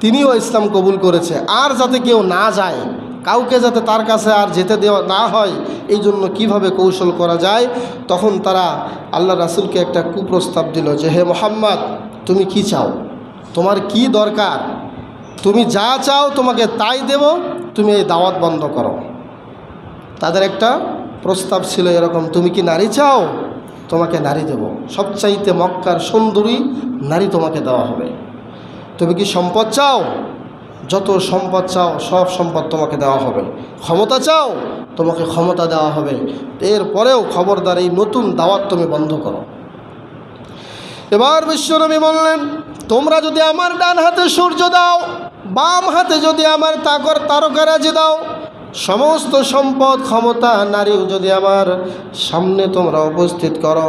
তিনিও ইসলাম কবুল করেছে। আর যাতে কেউ না যায়, কাউকে যাতে তার কাছে আর যেতে দেওয়া না হয়, এই জন্য কীভাবে কৌশল করা যায়। তখন তারা আল্লাহ রাসূলকে একটা কুপ্রস্তাব দিল যে, হে মুহাম্মদ, তুমি কি চাও, তোমার কি দরকার, তুমি যা চাও তোমাকে তাই দেব, তুমি এই দাওয়াত বন্ধ করো। তাদের একটা প্রস্তাব ছিল এরকম, তুমি কি নারী চাও, তোমাকে নারী দেব, সবচাইতে মক্কার সুন্দরী নারী তোমাকে দেওয়া হবে। তুমি কি সম্পদ চাও, যত সম্পদ চাও সব সম্পদ তোমাকে দেওয়া হবে। ক্ষমতা চাও, তোমাকে ক্ষমতা দেওয়া হবে। এরপরেও খবরদার এই নতুন দাওয়াত তুমি বন্ধ করো। এবার বিশ্বনবী বললেন, তোমরা যদি আমার ডান হাতে সূর্য দাও, বাম হাতে যদি আমার তারকারাজি দাও, সমস্ত সম্পদ ক্ষমতা নারীও যদি আমার সামনে তোমরা উপস্থিত করো,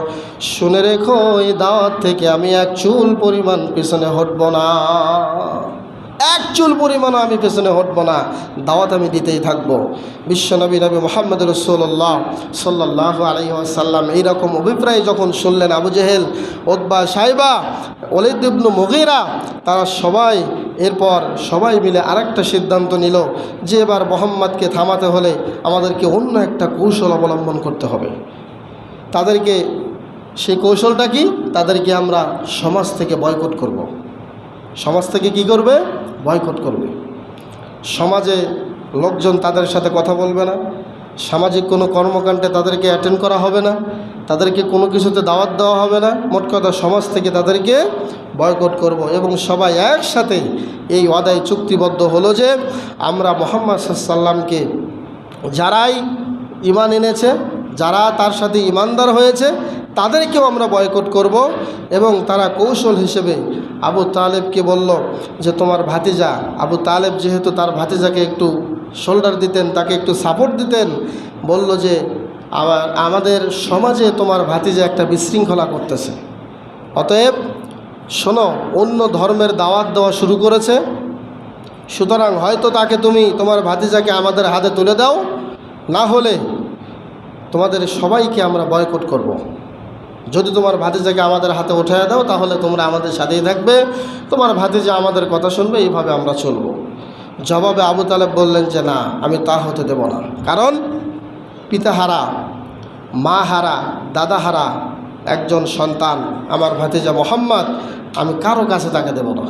শুনে রেখো এই দাওয়াত থেকে আমি এক চুল পরিমাণ পিছনে হটব না, এক চুল পরিমাণও আমি পেছনে হটব না, দাওয়াত আমি দিতেই থাকবো। বিশ্বনবী নবী মুহাম্মদ রাসূলুল্লাহ সাল্লাল্লাহু আলাইহি ওয়াসাল্লাম এইরকম অভিপ্রায় যখন শুনলেন, আবু জেহেল, ওতবা, সাইবা, ওলীদ ইবনে মুগীরা, তারা এরপর সবাই মিলে আরেকটা সিদ্ধান্ত নিল যে এবার মুহাম্মদকে থামাতে হলে আমাদেরকে অন্য একটা কৌশল অবলম্বন করতে হবে। তাদেরকে সেই কৌশলটা কি, তাদেরকে আমরা সমাজ থেকে বয়কট করব। সমাজ থেকে কি করবে, বয়কট করবে। সমাজে লোকজন তাদের সাথে কথা বলবে না, সামাজিক কোনো কর্মকাণ্ডে তাদেরকে অ্যাটেন্ড করা হবে না, তাদেরকে কোনো কিছুতে দাওয়াত দেওয়া হবে না। মোট কথা সমাজ থেকে তাদেরকে বয়কট করব। এবং সবাই একসাথে এই ওয়াদায় চুক্তিবদ্ধ হলো যে আমরা মুহাম্মদ সাল্লাল্লাহু আলাইহি ওয়াসাল্লামকে যারাই ঈমান এনেছে, যারা তার সাথে ঈমানদার হয়েছে, তাদেরকেও আমরা বয়কট করব। এবং তারা কৌশল হিসেবে আবু তালেবকে বলল যে তোমার ভাতিজা, আবু তালেব যেহেতু তার ভাতিজাকে একটু শোল্ডার দিতেন, তাকে একটু সাপোর্ট দিতেন, বলল যে আমাদের সমাজে তোমার ভাতিজা একটা বিশৃঙ্খলা করতেছে, অতএব শোনো, অন্য ধর্মের দাওয়াত দেওয়া শুরু করেছে, সুতরাং হয়তো তাকে তুমি তোমার ভাতিজাকে আমাদের হাতে তুলে দাও, না হলে তোমাদের সবাইকে আমরা বয়কট করব। যদি তোমার ভাতিজাকে আমাদের হাতে উঠিয়ে দাও, তাহলে তোমরা আমাদের সাথেই থাকবে, তোমার ভাতিজা আমাদের কথা শুনবে, এইভাবে আমরা চলব। জবাবে আবু তালেব বললেন যে না, আমি তা হতে দেব না, কারণ পিতাহারা, মা হারা, দাদা হারা একজন সন্তান আমার ভাতিজা মুহাম্মদ, আমি কারো কাছে তাকে দেব না।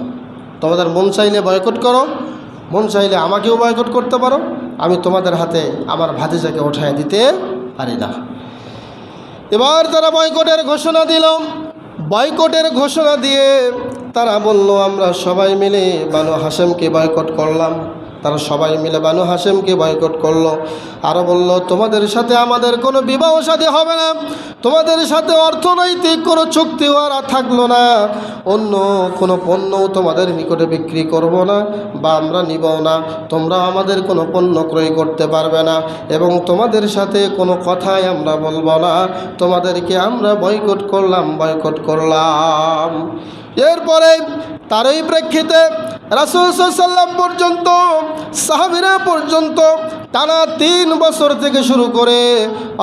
তোমাদের মন চাইলে বয়কট করো, মন চাইলে আমাকেও বয়কট করতে পারো, আমি তোমাদের হাতে আমার ভাতিজাকে উঠায় দিতে পারি না। এবার তারা বয়কটের ঘোষণা দিল। বয়কটের ঘোষণা দিয়ে তারা বলল আমরা সবাই মিলে বানু হাশেমকে বয়কট করলাম, তারা সবাই মিলে বানু হাশেমকে বয়কট করলো। আরও বলল, তোমাদের সাথে আমাদের কোনো বিবাহ শাদী হবে না, তোমাদের সাথে অর্থনৈতিক কোনো চুক্তিও আর থাকলো না, অন্য কোনো পণ্যও তোমাদের নিকটে বিক্রি করব না বা আমরা নিব না, তোমরা আমাদের কোনো পণ্য ক্রয় করতে পারবে না এবং তোমাদের সাথে কোনো কথাই আমরা বলবো না, তোমাদেরকে আমরা বয়কট করলাম। এরপরে তারই প্রেক্ষিতে রাসূল সাল্লাল্লাহু আলাইহি ওয়াসাল্লাম পর্যন্ত, সাহাবীরা পর্যন্ত টানা 3 বছর থেকে শুরু করে,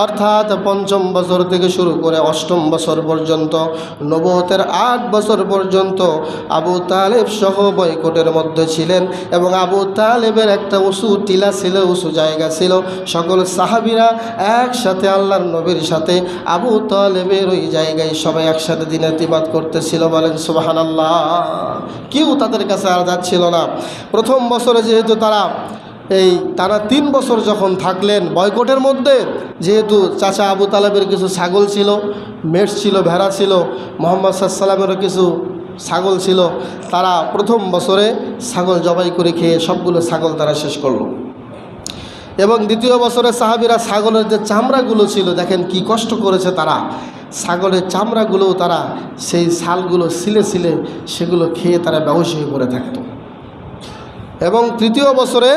অর্থাৎ 5ম বছর থেকে শুরু করে 8ম বছর পর্যন্ত, নবুয়তের 8 বছর পর্যন্ত আবু তালেব সহ বয়কটের মধ্যে ছিলেন। এবং আবু তালেবের একটা উঁচু টিলা ছিল, উঁচু জায়গা ছিল। সকল সাহাবীরা একসাথে আল্লাহর নবীর সাথে আবু তালেবের ওই জায়গায় সবাই একসাথে দিনের ইবাদত করতেছিল। বলেন সুবহানাল্লাহ। কেউ তাদের কাছে আর যাচ্ছিল না। প্রথম বছরে যেহেতু তারা এই টানা 3 বছর যখন থাকলেন বয়কটের মধ্যে, যেহেতু চাচা আবু তালেবের কিছু ছাগল ছিল, মেষ ছিল, ভেড়া ছিল, মুহাম্মদ সাল্লাল্লাহু আলাইহি ওয়াসাল্লামেরও কিছু ছাগল ছিল, তারা প্রথম বছরে ছাগল জবাই করে খেয়ে সবগুলো ছাগল তারা শেষ করলো। এবং দ্বিতীয় বছরে সাহাবীরা ছাগলের যে চামড়াগুলো ছিল, দেখেন কি কষ্ট করেছে তারা, ছাগলের চামড়াগুলোও তারা সেই ছালগুলো ছিলে ছিলে সেগুলো খেয়ে তারা বেহুশ হয়ে পড়ে থাকতো। এবং তৃতীয় বছরে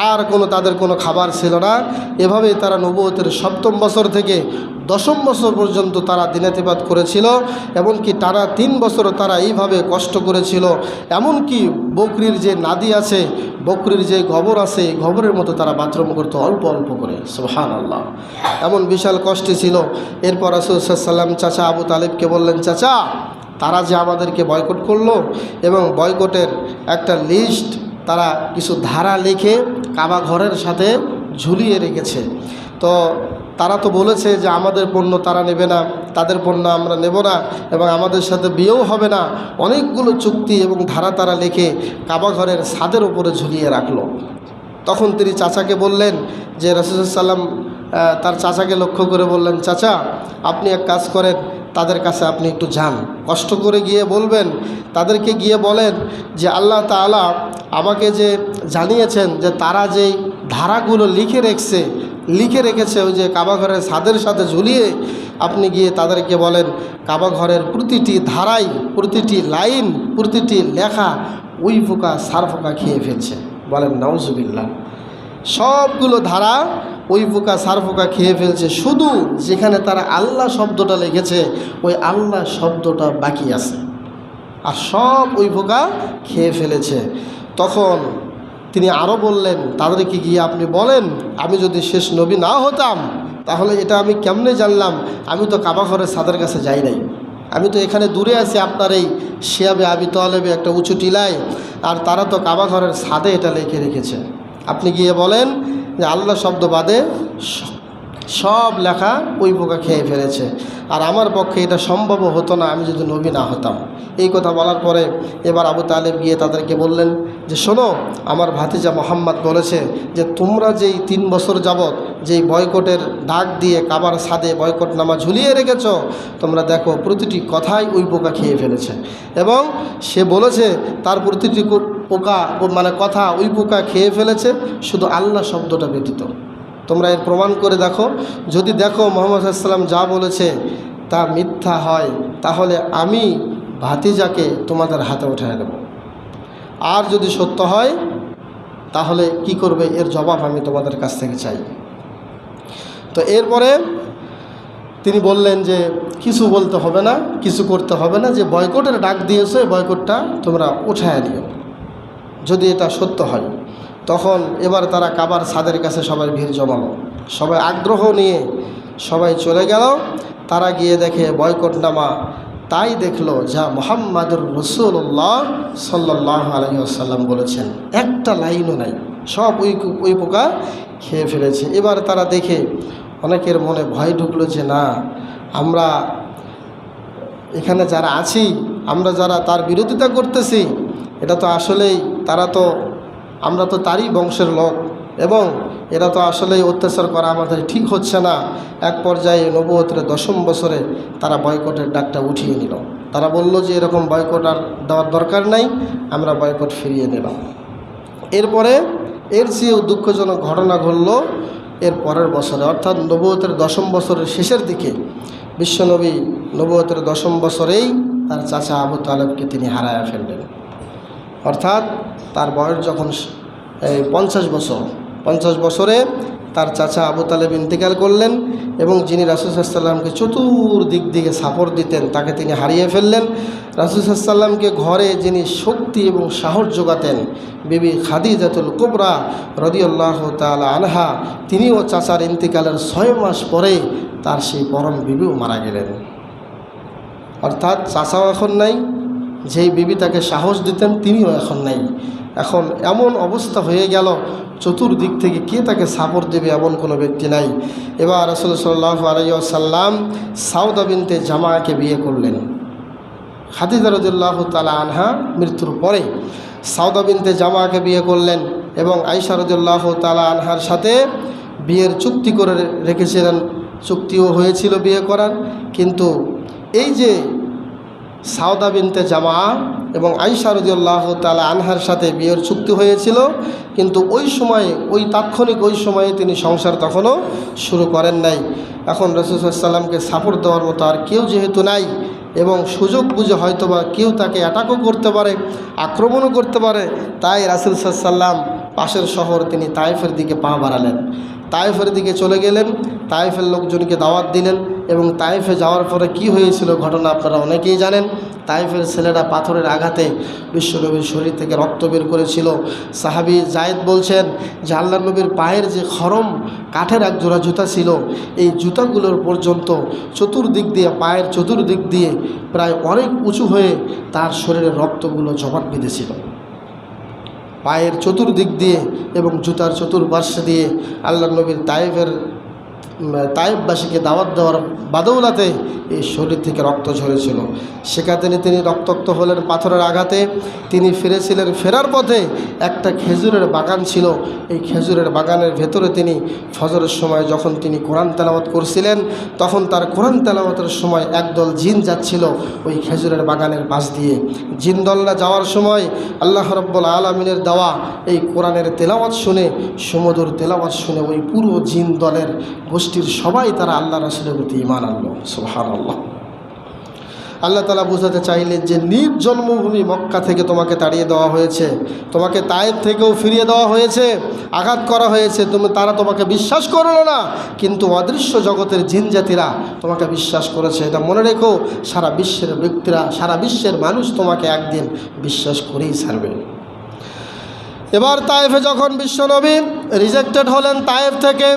আর তাদের কোনো খাবার ছিল না। এভাবেই তারা নবুয়তের 7ম বছর থেকে 10ম বছর পর্যন্ত তারা দিনের ইবাদত করেছিল। এমনকি টানা 3 বছর তারা এইভাবে কষ্ট করেছিল। এমনকি বকরির যে নাদি আছে, বকরির যে গোবর আছে, গোবরের মতো তারা বাথরুম করতো অল্প অল্প করে। সুবহানাল্লাহ, এমন বিশাল কষ্টে ছিল। এরপর রাসূল সাল্লাল্লাহু আলাইহি ওয়াসাল্লাম চাচা আবু তালেবকে বললেন, চাচা, তারা যে আমাদেরকে বয়কট করলো এবং বয়কটের একটা লিস্ট তারা কিছু ধারা লিখে কাবা ঘরের সাথে ঝুলিয়ে রেখেছে, তো তারা তো বলেছে যে আমাদের পণ্য তারা নেবে না, তাদের পণ্য আমরা নেব না এবং আমাদের সাথে বিয়েও হবে না। অনেকগুলো চুক্তি এবং ধারা তারা লিখে কাবা ঘরের ছাদের উপরে ঝুলিয়ে রাখলো। তখন তিনি চাচাকে বললেন যে, রাসূল সাল্লাল্লাহু আলাইহি ওয়াসাল্লাম তার চাচাকে লক্ষ্য করে বললেন, চাচা, আপনি এক কাজ করেন, তাদের কাছে আপনি একটু যান, কষ্ট করে গিয়ে বলবেন, তাদেরকে গিয়ে বলেন যে আল্লাহ তাআলা আমাকে যে জানিয়েছেন যে তারা যেই ধারাগুলো লিখে রেখেছে ওই যে কাবা ঘরের ছাদের সাথে ঝুলিয়ে, আপনি গিয়ে তাদেরকে বলেন কাবা ঘরের প্রতিটি ধারাই, প্রতিটি লাইন, প্রতিটি লেখা উই পোকা সার পোকা খেয়ে ফেলছে। বলেন নাউজুবিল্লাহ। সবগুলো ধারা ওই পোকা সার পোকা খেয়ে ফেলছে, শুধু যেখানে তারা আল্লাহ শব্দটা লিখেছে ওই আল্লাহ শব্দটা বাকি আছে, আর সব ওই পোকা খেয়ে ফেলেছে। তখন তিনি আরও বললেন, তাদেরকে গিয়ে আপনি বলেন, আমি যদি শেষ নবী না হতাম তাহলে এটা আমি কেমনে জানলাম? আমি তো কাবা ঘরের ছাদের কাছে যাই নাই, আমি তো এখানে দূরে আছি আপনার এই শিয়াবে আবি তালেবে একটা উঁচু টিলায়, আর তারা তো কাবা ঘরের ছাদে এটা লিখে রেখেছে। আপনি গিয়ে বলেন যে আল্লাহ শব্দ বাদে সব লেখা ওই পোকা খেয়ে ফেলেছে, আর আমার পক্ষে এটা সম্ভব হতো না আমি যদি নবী না হতাম। এই কথা বলার পরে এবার আবু তালেব গিয়ে তাদেরকে বললেন যে, শোনো, আমার ভাতিজা মোহাম্মদ বলেছে যে তোমরা যেই 3 বছর যাবৎ যেই বয়কটের ডাক দিয়ে কাবার ছাদে বয়কটনামা ঝুলিয়ে রেখেছ, তোমরা দেখো প্রতিটি কথাই ওই পোকা খেয়ে ফেলেছে, এবং সে বলেছে তার প্রতিটি পোকা কথা ওই পোকা খেয়ে ফেলেছে, শুধু আল্লাহ শব্দটা ব্যতীত। তোমরা এর প্রমাণ করে দেখো, যদি দেখো মুহাম্মদ সাল্লাল্লাহু আলাইহি ওয়াসাল্লাম যা বলেছে তা মিথ্যা হয়, তাহলে আমি ভাতিজাকে তোমাদের হাতে উঠিয়ে দেব, আর যদি সত্য হয় তাহলে কি করবে এর জবাব আমি তোমাদের কাছ থেকে চাই। তো এরপরে তিনি বললেন যে কিছু বলতে হবে না, কিছু করতে হবে না, যে বয়কটের ডাক দিয়েছে বয়কটটা তোমরা উঠায় দিও যদি এটা সত্য হয়। তখন এবার তারা কাবার ছাদের কাছে সবাই ভিড় জমালো, সবাই আগ্রহ নিয়ে সবাই চলে গেল। তারা গিয়ে দেখে বয়কটনামা তাই দেখলো যা মুহাম্মাদুর রাসূলুল্লাহ সাল্লাল্লাহু আলাইহি ওয়াসাল্লাম বলেছেন, একটা লাইনও নাই, সব ওই পোকা খেয়ে ফেলেছে। এবার তারা দেখে অনেকের মনে ভয় ঢুকলো যে না, আমরা এখানে যারা আছি, আমরা যারা তার বিরোধিতা করতেছি, এটা তো আসলেই আমরা তো তারই বংশের লোক, এবং এরা তো আসলেই অত্যাচার করা আমাদের ঠিক হচ্ছে না। এক পর্যায়ে নবুয়তের 10ম বছরে তারা বয়কটের ডাকটা উঠিয়ে নিল। তারা বলল যে এরকম বয়কট আর দেওয়ার দরকার নাই, আমরা বয়কট ফিরিয়ে নিলাম। এরপরে এর চেয়েও দুঃখজনক ঘটনা ঘটল এর পরের বছরে, অর্থাৎ নবুয়তের 10ম বছরের শেষের দিকে। বিশ্বনবী নবুয়তের 10ম বছরেই তার চাচা আবু তালেবকে তিনি হারায়া ফেললেন। অর্থাৎ তার বয়স যখন 50 বছরে তার চাচা আবু তালেব ইন্তেকাল করলেন এবং যিনি রাসূল সাল্লাল্লাহু আলাইহি ওয়াসাল্লামকে চতুর্দিক দিকে সাপোর্ট দিতেন তাকে তিনি হারিয়ে ফেললেন। রাসূল সাল্লাল্লাহু আলাইহি ওয়াসাল্লামকে ঘরে যিনি শক্তি এবং সাহস যোগাতেন বিবি খাদিজাতুল কুবরা রাদিয়াল্লাহু তাআলা আনহা, তিনিও চাচার ইন্তেকালের 6 মাস পরে তার সেই পরম বিবিও মারা গেলেন। অর্থাৎ চাচাও এখন নাই, যেই বিবি তাকে সাহস দিতেন তিনিও এখন নাই। এখন এমন অবস্থা হয়ে গেল, চতুর্দিক থেকে কে তাকে সাপোর্ট দেবে এমন কোনো ব্যক্তি নাই। এবার রাসূল সাল্লাল্লাহু আলাইহি ওয়াসাল্লাম সাউদা বিনতে জামাকে বিয়ে করলেন। খাদিজা রাদিয়াল্লাহু তাআলা আনহা মৃত্যুর পরে সাউদা বিনতে জামাকে বিয়ে করলেন এবং আয়েশা রাদিয়াল্লাহু তাআলা আনহার সাথে বিয়ের চুক্তি করে রেখেছিলেন। চুক্তিও হয়েছিল বিয়ে করার, কিন্তু এই যে সাউদা বিনতে জামা এবং আয়েশা রাদিয়াল্লাহু তাআলা আনহার সাথে বিয়ের চুক্তি হয়েছিল, কিন্তু ওই সময়ে তাৎক্ষণিক ওই সময়ে তিনি সংসার তখনও শুরু করেন নাই। এখন রাসূল সাল্লাল্লাহু আলাইহি ওয়াসাল্লামকে সাপোর্ট দেওয়ার মতো আর কেউ যেহেতু নাই এবং সুযোগ বুঝে হয়তোবা কেউ তাকে অ্যাটাকও করতে পারে, আক্রমণও করতে পারে, তাই রাসূল সাল্লাল্লাহু আলাইহি ওয়াসাল্লাম পাশের শহর তিনি তায়েফের দিকে পা বাড়ালেন। তায়েফের দিকে চলে গেলেন, তায়েফের লোকজনকে দাওয়াত দিলেন এবং তায়েফে যাওয়ার পরে কি হয়েছিল ঘটনা আপনারা অনেকেই জানেন। তায়েফের ছেলেরা পাথরের আঘাতে বিশ্বনবীর শরীর থেকে রক্ত বের করেছিল। সাহাবী জায়েদ বলছেন যে আল্লাহর নবীর পায়ের যে খরম কাঠের এক জোড়া জুতা ছিল, এই জুতাগুলোর পর্যন্ত চতুর্দিক দিয়ে, পায়ের চতুর্দিক দিয়ে প্রায় অনেক উঁচু হয়ে তার শরীরের রক্তগুলো জমাট বেঁধেছিল। পায়ের চতুর্দিক দিয়ে এবং জুতার চতুর্পার্শ্বে দিয়ে আল্লাহর নবীর তায়েফবাসীকে দাওয়াত দেওয়ার বাদৌলাতে এই শরীর থেকে রক্ত ঝরেছিল। সেখানে তিনি রক্তাক্ত হলেন পাথরের আঘাতে। তিনি ফিরেছিলেন, ফেরার পথে একটা খেজুরের বাগান ছিল, এই খেজুরের বাগানের ভেতরে তিনি ফজরের সময় যখন তিনি কোরআন তেলাওয়াত করছিলেন, তখন তার কোরআন তেলাওয়াতের সময় একদল জিন যাচ্ছিল ওই খেজুরের বাগানের পাশ দিয়ে। জিন দলরা যাওয়ার সময় আল্লাহ রাব্বুল আলামিনের দেওয়া এই কোরআনের তেলাওয়াত শুনে, সুমধুর তেলাওয়াত শুনে ওই পুরো জিন দলের গোষ্ঠীর সবাই তারা আল্লাহ রাসূলের প্রতি ঈমান আনলো। সুবহানাল্লাহ। আল্লাহ তাআলা বোঝাতে চাইলেন যে নিজ জন্মভূমি মক্কা থেকে তোমাকে তাড়িয়ে দেওয়া হয়েছে, তোমাকে তায়েফ থেকেও ফিরিয়ে দেওয়া হয়েছে, আঘাত করা হয়েছে, তারা তোমাকে বিশ্বাস করলো না, কিন্তু অদৃশ্য জগতের জিন জাতিরা তোমাকে বিশ্বাস করেছে। এটা মনে রেখো, সারা বিশ্বের ব্যক্তিরা, সারা বিশ্বের মানুষ তোমাকে একদিন বিশ্বাস করেই ছাড়বে। এবার তায়েফে যখন বিশ্বনবী রিজেক্টেড হলেন তায়েফ থেকে,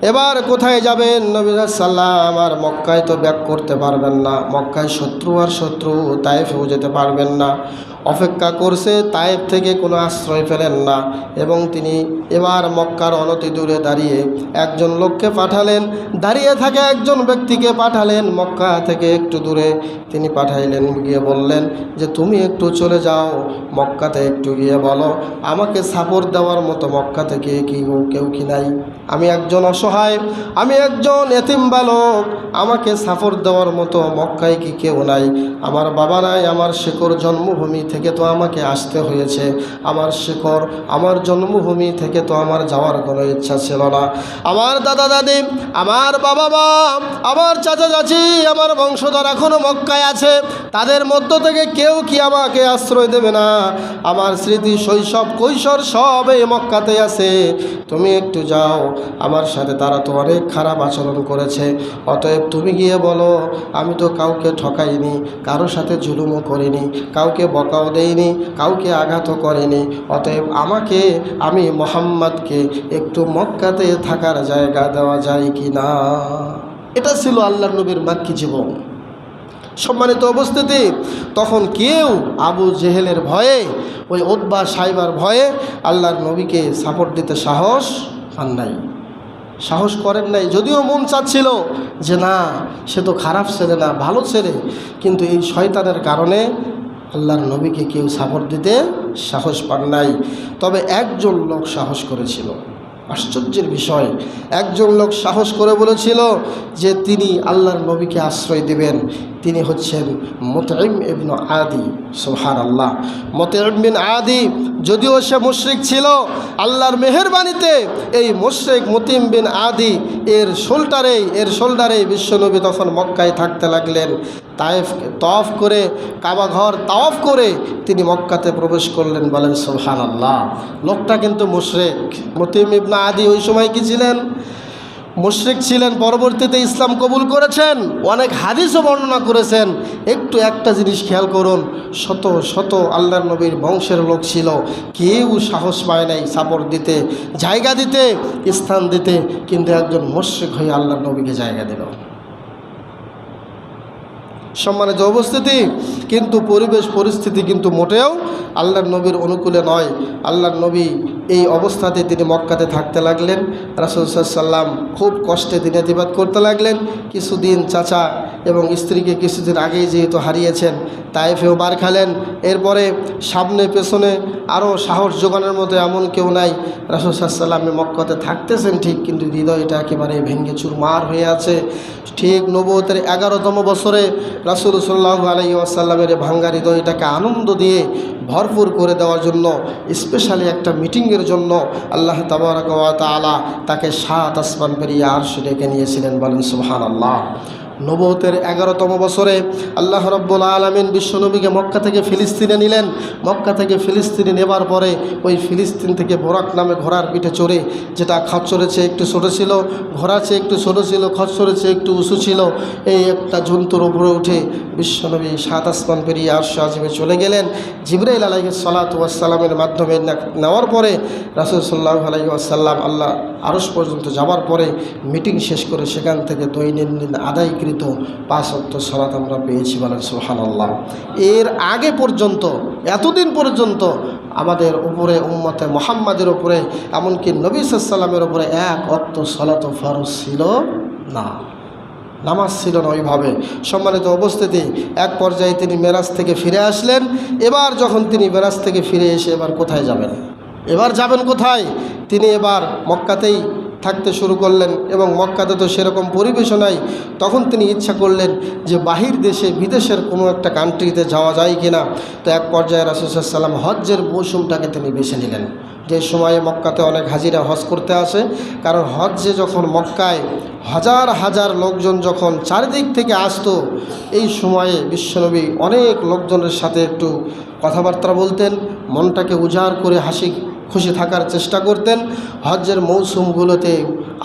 এবার কোথায় যাবেন? নবী সাল্লাম আর মক্কায় তো ব্যাক করতে পারবেন না, মক্কায় শত্রু আর শত্রু, তায়েফেও যেতে পারবেন না। অপেক্ষা করছে, তায়েফ থেকে কোনো আশ্রয় পেলেন না এবং তিনি এবার মক্কার অনতি দূরে দাঁড়িয়ে একজন লোককে পাঠালেন, দাঁড়িয়ে থাকে একজন ব্যক্তিকে পাঠালেন মক্কা থেকে একটু দূরে। তিনি পাঠাইলেন, গিয়ে বললেন যে তুমি একটু চলে যাও মক্কাতে, একটু গিয়ে বলো আমাকে সাপোর্ট দেওয়ার মতো মক্কা থেকে কেউ কি নাই? আমি একজন অসহায়, আমি একজন এতিম বালক, আমাকে সাপোর্ট দেওয়ার মতো মক্কায় কি কেউ নাই? আমার বাবা নাই, আমার শেকড় জন্মভূমি থেকে তো আমাকে আসতে হয়েছে, আমার শেকড়, আমার জন্মভূমি থেকে তো আমার যাওয়ার কোনো ইচ্ছা ছিল না। আমার দাদা দাদি, আমার বাবা মা, আমার চাচা চাচি, আমার বংশধর এখনও মক্কায় আছে, তাদের মধ্য থেকে কেউ কি আমাকে আশ্রয় দেবে না? আমার স্মৃতি, শৈশব, কৈশোর সব এই মক্কাতে আছে, তুমি একটু যাও, আমার সাথে তারা তো অনেক খারাপ আচরণ করেছে, অতএব তুমি গিয়ে বলো আমি তো কাউকে ঠকাইনি, কারোর সাথে জুলুমও করিনি, কাউকে বকাও দেইনি, কাউকে আঘাতও করিনি, অতএব আমাকে, আমি মুহাম্মদকে একটু মক্কাতে থাকার জায়গা দেওয়া যায় কি না? এটা ছিল আল্লাহর নবীর মাক্কি জীবন। সম্মানিত উপস্থিতি, তখন কেউ আবু জেহেলের ভয়ে, ওই উতবা সাইবার ভয়ে আল্লাহর নবীকে সাপোর্ট দিতে সাহস পান নাই, সাহস করেন নাই। যদিও মন চাচ্ছিল যে না, সে তো খারাপ ছেলে না, ভালো ছেলে, কিন্তু এই শয়তানের কারণে আল্লাহর নবীকে কেউ সাপোর্ট দিতে সাহস পান নাই। তবে একজন লোক সাহস করেছিল। আশ্চর্যের বিষয়, একজন লোক সাহস করে বলেছিল যে তিনি আল্লাহর নবীকে আশ্রয় দেবেন। তিনি হচ্ছেন মুতঈম ইবনে আদি। সুবহানাল্লাহ। মুতঈম বিন আদি যদিও সে মুশরিক ছিল, আল্লাহর মেহেরবানিতে এই মুশরিক মুতঈম বিন আদি এর শোল্ডারে বিশ্বনবী তখন মক্কায় থাকতে লাগলেন। তওয়াফ করে, কাবা ঘর তাওয়াফ করে তিনি মক্কাতে প্রবেশ করলেন। বলেন সুবহানাল্লাহ। লোকটা কিন্তু মুশরিক। মুতঈম ইবনে আদি ওই সময় কি ছিলেন? মুশরিক ছিলেন। পরবর্তীতে ইসলাম কবুল করেছেন, অনেক হাদিসও বর্ণনা করেছেন। একটা জিনিস খেয়াল করুন, শত শত আল্লাহর নবীর বংশের লোক ছিল, কেউ সাহস পায় নাই সাপোর্ট দিতে, জায়গা দিতে, স্থান দিতে, কিন্তু একজন মুশরিক হয়ে আল্লাহর নবীকে জায়গা দিল। সম্মানিত উপস্থিতি, কিন্তু পরিস্থিতি কিন্তু মোটেও আল্লাহর নবীর অনুকূলে নয়। আল্লাহর নবী এই অবস্থাতে তিনি মক্কাতে থাকতে লাগলেন। রাসূল সাল্লাল্লাহু আলাইহি ওয়াসাল্লাম খুব কষ্টে দিনাতিপাত করতে লাগলেন। কিছুদিন চাচা এবং স্ত্রীকে কিছুদিন আগেই যেহেতু হারিয়েছেন, তায়েফেও মার খেলেন। এরপরে সামনে পেছনে আরও সাহস জোগানোর মতো এমন কেউ নাই। রাসূল সাল্লাল্লাহু আলাইহি ওয়াসাল্লাম মক্কাতে থাকতেছেন ঠিক, কিন্তু হৃদয়টা একেবারে ভেঙে চুরমার হয়ে আছে। ঠিক নবুয়তের 11তম বছরে রাসূল সাল্লাল্লাহু আলাইহি ওয়াসাল্লামের ভাঙ্গা হৃদয়টাকে আনন্দ দিয়ে ভরপুর করে দেওয়ার জন্য, স্পেশালি একটা মিটিংয়ের জন্য আল্লাহ তাবারাক ওয়া তাআলা তাকে 7 আসমান পেরিয়ে আরশে ডেকে নিয়েছিলেন। বলেন সুবহানাল্লাহ। নবুয়তের 11তম বছরে আল্লাহ রাব্বুল আলামিন বিশ্বনবীকে মক্কা থেকে ফিলিস্তিনে নিলেন। মক্কা থেকে ফিলিস্তিনে নেবার পরে ওই ফিলিস্তিন থেকে বোরাক নামে ঘোড়ার পিঠে চড়ে, যেটা খচ্চরের চেয়ে একটু ছোটো ছিল, ঘোড়ার চেয়ে একটু ছোটো ছিল, খচ্চরের চেয়ে একটু উঁচু ছিল, এই একটা জন্তুর উপরে উঠে বিশ্বনবী 7 আসমান পেরিয়ে আরশে আজিমে চলে গেলেন। জিবরাইল আলাইহিস সালাতু ওয়াস সালামের মাধ্যমে নেওয়ার পরে রাসূল সাল্লাল্লাহু আলাইহি ওয়াসাল্লাম আল্লাহ আরশ পর্যন্ত যাওয়ার পরে মিটিং শেষ করে সেখান থেকে দৈনন্দিন আদায়কৃত 5 ওয়াক্ত সালাত আমরা পেয়েছি। বলেন সুবহানাল্লাহ। এর আগে পর্যন্ত, এতদিন পর্যন্ত আমাদের উপরে, উম্মতে মুহাম্মাদের উপরে, এমনকি নবী সাল্লাল্লাহু আলাইহি ওয়াসাল্লামের উপরে 1 ওয়াক্ত সালাত ফরজ ছিল না, নামাজ ছিল না ওইভাবে। সম্মানিত উপস্থিতি, এক পর্যায়ে তিনি মেরাজ থেকে ফিরে আসলেন। এবার যখন তিনি মেরাজ থেকে ফিরে এসে এবার কোথায় যাবেন? এবার যাবেন কোথায়? তিনি এবার মক্কাতেই থাকতে শুরু করলেন, এবং মক্কাতে তো সেরকম পরিবেশও নাই। তখন তিনি ইচ্ছা করলেন যে বাহির দেশে, বিদেশের কোনো একটা কান্ট্রিতে যাওয়া যায় কিনা। তো এক পর্যায়ে রাসূল সাল্লাল্লাহু আলাইহি ওয়াসাল্লাম হজ্জের মৌসুমটাকে তিনি বেছে নিলেন, যে সময়ে মক্কাতে অনেক হাজিরা হজ করতে আসে। কারণ হজ্জে যখন মক্কায় হাজার হাজার লোকজন যখন চারিদিক থেকে আসতো, এই সময়ে বিশ্বনবী অনেক লোকজনের সাথে একটু কথাবার্তা বলতেন, মনটাকে উজাড় করে হাসি খুশি থাকার চেষ্টা করতেন। হজ্জের মৌসুমগুলোতে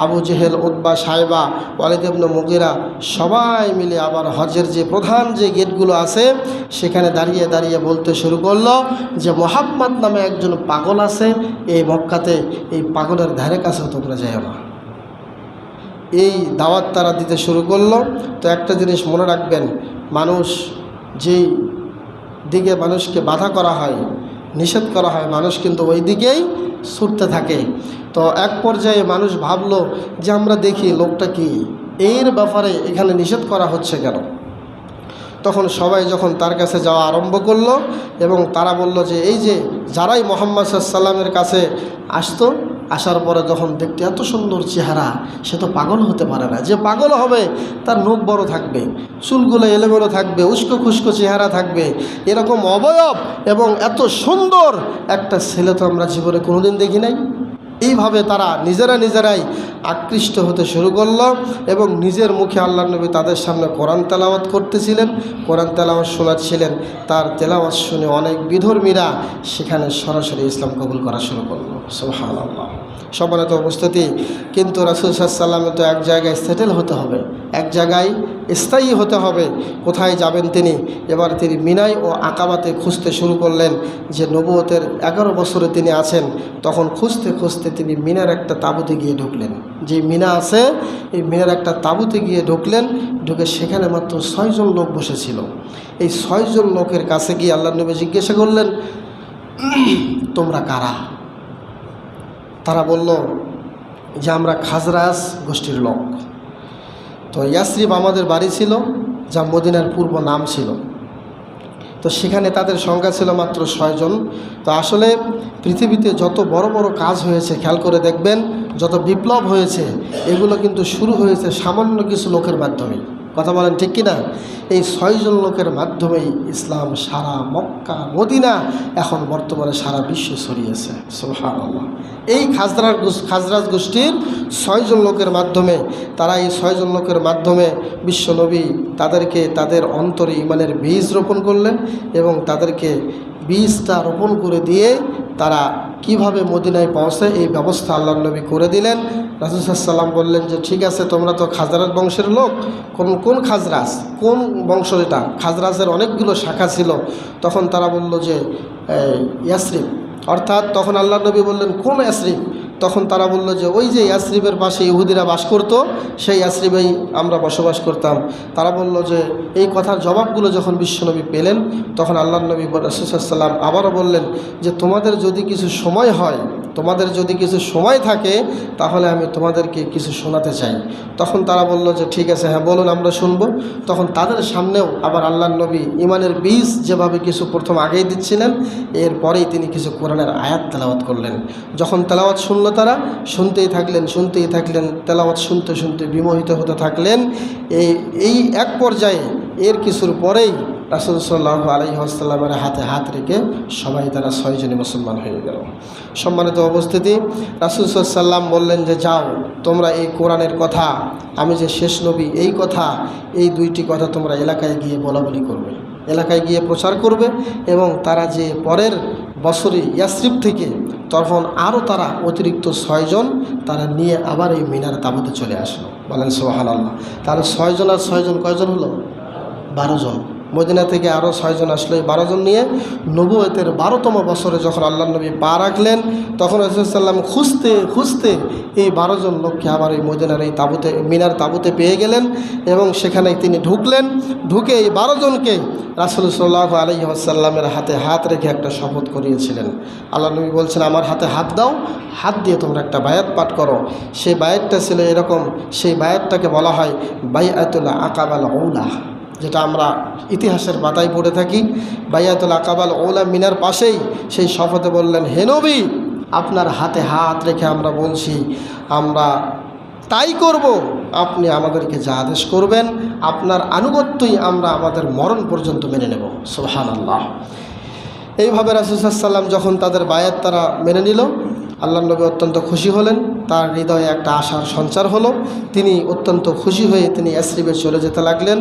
আবু জেহেল, উতবা, সাইবা, ওয়ালিদ ইবনে মুগিরা সবাই মিলে আবার হজ্জের যে প্রধান যে গেটগুলো আছে সেখানে দাঁড়িয়ে দাঁড়িয়ে বলতে শুরু করলো যে মুহাম্মদ নামে একজন পাগল আছে এই মক্কাতে, এই পাগলের ধারে কাছেও তোমরা যাও না। এই দাওয়াত তারা দিতে শুরু করলো। তো একটা জিনিস মনে রাখবেন, মানুষ যেই দিকে মানুষকে বাধা করা হয়, নিষেধ করা হয়, মানুষ কিন্তু ওই দিকেই ছুটতে থাকে। তো এক পর্যায়ে মানুষ ভাবলো যে আমরা দেখি লোকটা কি, এর ব্যাপারে এখানে নিষেধ করা হচ্ছে কেন। তখন সবাই যখন তার কাছে যাওয়া আরম্ভ করলো, এবং তারা বলল যে এই যে যারাই মুহাম্মদ সাল্লাল্লাহু আলাইহি ওয়াসাল্লামের কাছে আসতো, আসার পরে যখন দেখতে এত সুন্দর চেহারা, সে তো পাগল হতে পারে না। যে পাগল হবে তার নখ বড় থাকবে, চুলগুলো এলোমেলো থাকবে, উস্কো খুস্কো চেহারা থাকবে, এরকম অবয়ব এবং এত সুন্দর একটা ছেলে তো আমরা জীবনে কোনোদিন দেখি নাই। এইভাবে তারা নিজেরাই আকৃষ্ট হতে শুরু করলো, এবং নিজের মুখে আল্লাহর নবী তাদের সামনে কোরআন তেলাওয়াত করতেছিলেন, কোরআন তেলাওয়াত শোনাচ্ছিলেন। তার তেলাওয়াত শুনে অনেক বিধর্মীরা সেখানে সরাসরি ইসলাম কবুল করা শুরু করলো। সুবহানাল্লাহ। সম্মানিত উপস্থিতি, কিন্তু রাসূল সাল্লাল্লাহু আলাইহি ওয়াসাল্লাম তো এক জায়গায় সেটেল হতে হবে, এক জায়গায় স্থায়ী হতে হবে। কোথায় যাবেন তিনি? এবার তিনি মিনায় ও আকাবাতে খুঁজতে শুরু করলেন। যে নবুয়তের 11 বছরে তিনি আছেন, তখন খুঁজতে খুঁজতে তিনি মিনার একটা তাঁবুতে গিয়ে ঢুকলেন। যে মিনা আছে এই মিনার একটা তাঁবুতে গিয়ে ঢুকলেন। ঢুকে সেখানে মাত্র 6 জন লোক বসেছিল। এই 6 জন লোকের কাছে গিয়ে আল্লাহর নবী জিজ্ঞাসা করলেন, তোমরা কারা? তারা বলল যে আমরা খাজরাজ গোষ্ঠীর লোক। তো ইয়াসরিব আমাদের বাড়ি ছিল, যা মদিনার পূর্ব নাম ছিল। তো সেখানে তাদের সংখ্যা ছিল মাত্র 6 জন। তো আসলে পৃথিবীতে যত বড় বড় কাজ হয়েছে খেয়াল করে দেখবেন, যত বিপ্লব হয়েছে এগুলো কিন্তু শুরু হয়েছে সামান্য কিছু লোকের মাধ্যমে। কথা বলেন ঠিক কিনা? এই 6 জন লোকের মাধ্যমেই ইসলাম সারা মক্কা মদিনা এখন বর্তমানে সারা বিশ্ব ছড়িয়েছে। সুবহানাল্লাহ। এই খাজরাজ গোষ্ঠীর 6 জন লোকের মাধ্যমে, তারা এই 6 জন লোকের মাধ্যমে বিশ্বনবী তাদেরকে তাদের অন্তরে ঈমানের বীজ রোপণ করলেন এবং তাদেরকে বীজটা রোপণ করে দিয়ে তারা কিভাবে মদিনায় পৌঁছে এই ব্যবস্থা আল্লাহর নবী করে দিলেন। রাসূল সাল্লাল্লাহু আলাইহি ওয়াসাল্লাম বললেন যে ঠিক আছে, তোমরা তো খাজরাজ বংশের লোক, কোন খাজরাজ, কোন বংশ এটা? খাজরাজের অনেকগুলো শাখা ছিল। তখন তারা বলল যে ইয়াসরিব, অর্থাৎ তখন আল্লাহর নবী বললেন কোন ইয়াসরিব? তখন তারা বলল যে ওই যে ইয়াসরিবের পাশে ইহুদিরা বাস করতো, সেই ইয়াসরিবেই আমরা বসবাস করতাম। তারা বলল যে এই কথার জবাবগুলো যখন বিশ্বনবী পেলেন, তখন আল্লাহর নবী রাসূল সাল্লাল্লাহু আলাইহি ওয়াসাল্লাম আবারও বললেন যে তোমাদের যদি কিছু সময় হয়, তোমাদের যদি কিছু সময় থাকে, তাহলে আমি তোমাদেরকে কিছু শোনাতে চাই। তখন তারা বলল যে ঠিক আছে, হ্যাঁ বলুন, আমরা শুনবো। তখন তাদের সামনেও আবার আল্লাহর নবী ঈমানের বীজ যেভাবে কিছু প্রথম আগেই দিচ্ছিলেন, এরপরেই তিনি কিছু কোরআনের আয়াত তেলাওয়াত করলেন। যখন তেলাওয়াত শুনল, তারা শুনতেই থাকলেন, তেলাওয়াত শুনতে শুনতে বিমোহিত হতে থাকলেন। এই এক পর্যায়ে এর কিছুর পরেই রাসূল সাল্লাল্লাহু আলাইহি ওয়াসাল্লামের হাতে হাত রেখে সবাই তারা 6 জনই মুসলমান হয়ে গেল। সম্মানিত উপস্থিতি, রাসূল সাল্লাল্লাহু আলাইহি ওয়াসাল্লাম বললেন যে যাও, তোমরা এই কোরআনের কথা, আমি যে শেষ নবী, এই কথা, এই 2টি কথা তোমরা এলাকায় গিয়ে বলাবলি করবে, এলাকায় গিয়ে প্রচার করবে। এবং তারা যে পরের বছরে ইয়াসরিব থেকে তখন আরও তারা অতিরিক্ত 6 জন তারা নিয়ে আবার এই মিনার তাঁবুতে চলে আসলো। বলেন সুবহানাল্লাহ। তাহলে 6 জন আর 6 জন কয়জন হলো? 12 জন। মদিনা থেকে আরও 6 জন আসলো। এই 12 জন নিয়ে নবুয়তের 12তম বছরে যখন আল্লাহ নবী পা রাখলেন, তখন রাসূল সাল্লাম খুঁজতে এই 12 জন লোককে আবার এই মদিনার এই তাঁবুতে, মিনার তাঁবুতে পেয়ে গেলেন এবং সেখানে তিনি ঢুকলেন। ঢুকে এই 12 জনকে রাসূল সাল্লাল্লাহু আলাইহি ওয়াসাল্লামের হাতে হাত রেখে একটা শপথ করিয়েছিলেন। আল্লাহ নবী বলছেন, আমার হাতে হাত দাও, হাত দিয়ে তোমরা একটা বায়াত পাঠ করো। সেই বায়াতটা ছিল এরকম, সেই বায়াতটাকে বলা হয় বাইআতুল আকাবাল উলা, যেটা আমরা ইতিহাসের পাতায় পড়ে থাকি। বাইআতুল আকাবাল উলা মিনার পাশেই সেই শপথে বললেন, হে নবী, আপনার হাতে হাত রেখে আমরা বলছি, আমরা তাই করব, আপনি আমাদেরকে যা আদেশ করবেন, আপনার আনুগত্যই আমরা আমাদের মরণ পর্যন্ত মেনে নেব। সুবহানাল্লাহ। এইভাবে রাসূল সাল্লাল্লাহু আলাইহি ওয়াসাল্লাম যখন তাদের বায়াত তারা মেনে নিল, আল্লাহর নবী অত্যন্ত খুশি হলেন। তার হৃদয়ে একটা আশার সঞ্চার হলো। তিনি অত্যন্ত খুশি হয়ে তিনি ইয়াসরিবে চলে যেতে লাগলেন।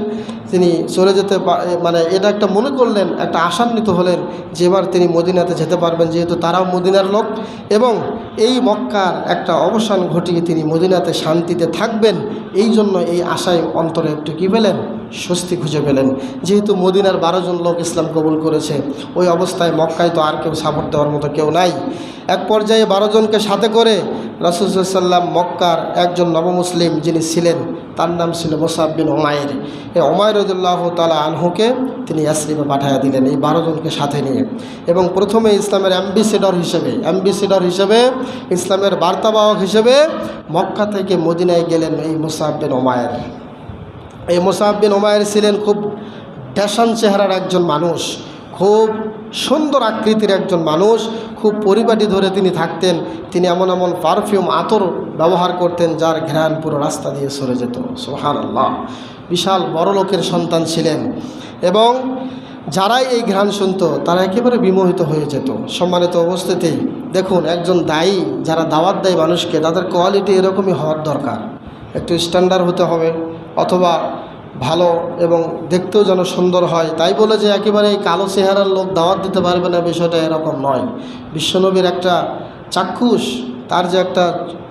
তিনি চলে যেতে এটা একটা মনে করলেন, একটা আশান্বিত হলেন যে এবার তিনি মদিনাতে যেতে পারবেন, যেহেতু তারাও মদিনার লোক, এবং এই মক্কার একটা অবসান ঘটিয়ে তিনি মদিনাতে শান্তিতে থাকবেন। এই জন্য এই আশায় অন্তরে একটু কী পেলেন? স্বস্তি খুঁজে পেলেন। যেহেতু মদিনার 12 জন লোক ইসলাম কবুল করেছে, ওই অবস্থায় মক্কায় তো আর কেউ সাপোর্ট দেওয়ার মতো কেউ নাই। এক পর্যায়ে 12 জনকে সাথে করে রাসূল সাল্লাল্লাহু আলাইহি ওয়াসাল্লাম মক্কার একজন নবমুসলিম যিনি ছিলেন, তার নাম ছিল মুসআব বিন উমাইর। এই উমাইর রাদিয়াল্লাহু তাআলা আনহুকে তিনি ইয়াসরিবে পাঠিয়ে দিলেন এই 12 জনকে সাথে নিয়ে। এবং প্রথমে ইসলামের অ্যাম্বাসেডর হিসেবে, ইসলামের বার্তাবাহক হিসেবে মক্কা থেকে মদিনায় গেলেন এই মুসআব বিন উমাইর। এই মুসআব বিন উমাইর ছিলেন খুব ড্যাশান চেহারার একজন মানুষ, খুব সুন্দর আকৃতির একজন মানুষ, খুব পরিপাটি ধরে তিনি থাকতেন। তিনি এমন পারফিউম আতর ব্যবহার করতেন যার ঘ্রাণ পুরো রাস্তা দিয়ে সরে যেত। সুবহানাল্লাহ। বিশাল বড় লোকের সন্তান ছিলেন এবং যারাই এই ঘ্রাণ শুনত তারা একেবারে বিমোহিত হয়ে যেত। সম্মানিত উপস্থিতি, দেখুন, একজন দায়ী যারা দাওয়াত দেয় মানুষকে, তাদের কোয়ালিটি এরকমই হওয়ার দরকার। একটু স্ট্যান্ডার্ড হতে হবে, অথবা ভালো এবং দেখতেও যেন সুন্দর হয়। তাই বলে যে একেবারে এই কালো চেহারার লোক দাওয়াত দিতে পারবে না, বিষয়টা এরকম নয়। বিশ্বনবীর একটা চাক্ষুষ, তার যে একটা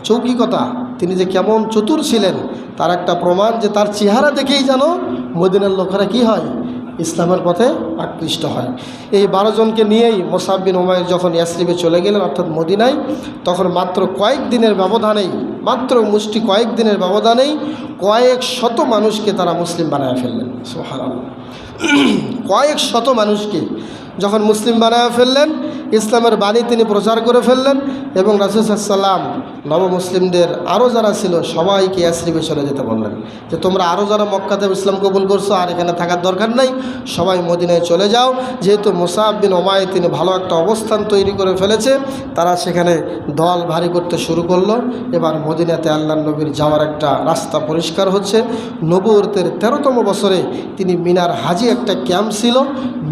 চৌকিকতা, তিনি যে কেমন চতুর ছিলেন, তার একটা প্রমাণ যে তার চেহারা দেখেই যেন মদিনার লোকেরা কি হয়? ইসলামের পথে আকৃষ্ট হয়। এই 12 জনকে নিয়েই মুসআব বিন উমাইর যখন ইয়াসরিবে চলে গেলেন, অর্থাৎ মদিনায়, তখন মাত্র কয়েকদিনের ব্যবধানেই, কয়েক শত মানুষকে তারা মুসলিম বানায় ফেললেন। সুবহানাল্লাহ। কয়েক শত মানুষকে যখন মুসলিম বানায় ফেললেন, ইসলামের বাণী তিনি প্রচার করে ফেললেন এবং রাসূল সাল্লাল্লাহু নবমুসলিমদের আরও যারা ছিল সবাইকে ইয়াসরিবে চলে যেতে বললেন যে তোমরা আরও যারা মক্কাতে ইসলাম কবুল করছো আর এখানে থাকার দরকার নাই, সবাই মদিনায় চলে যাও। যেহেতু মুসআব বিন উমাইর তিনি ভালো একটা অবস্থান তৈরি করে ফেলেছে, তারা সেখানে দল ভারী করতে শুরু করলো। এবার মদিনাতে আল্লাহর নবীর যাওয়ার একটা রাস্তা পরিষ্কার হচ্ছে। নবুয়তের 13তম বছরে তিনি মিনার হাজি একটা ক্যাম্প ছিল,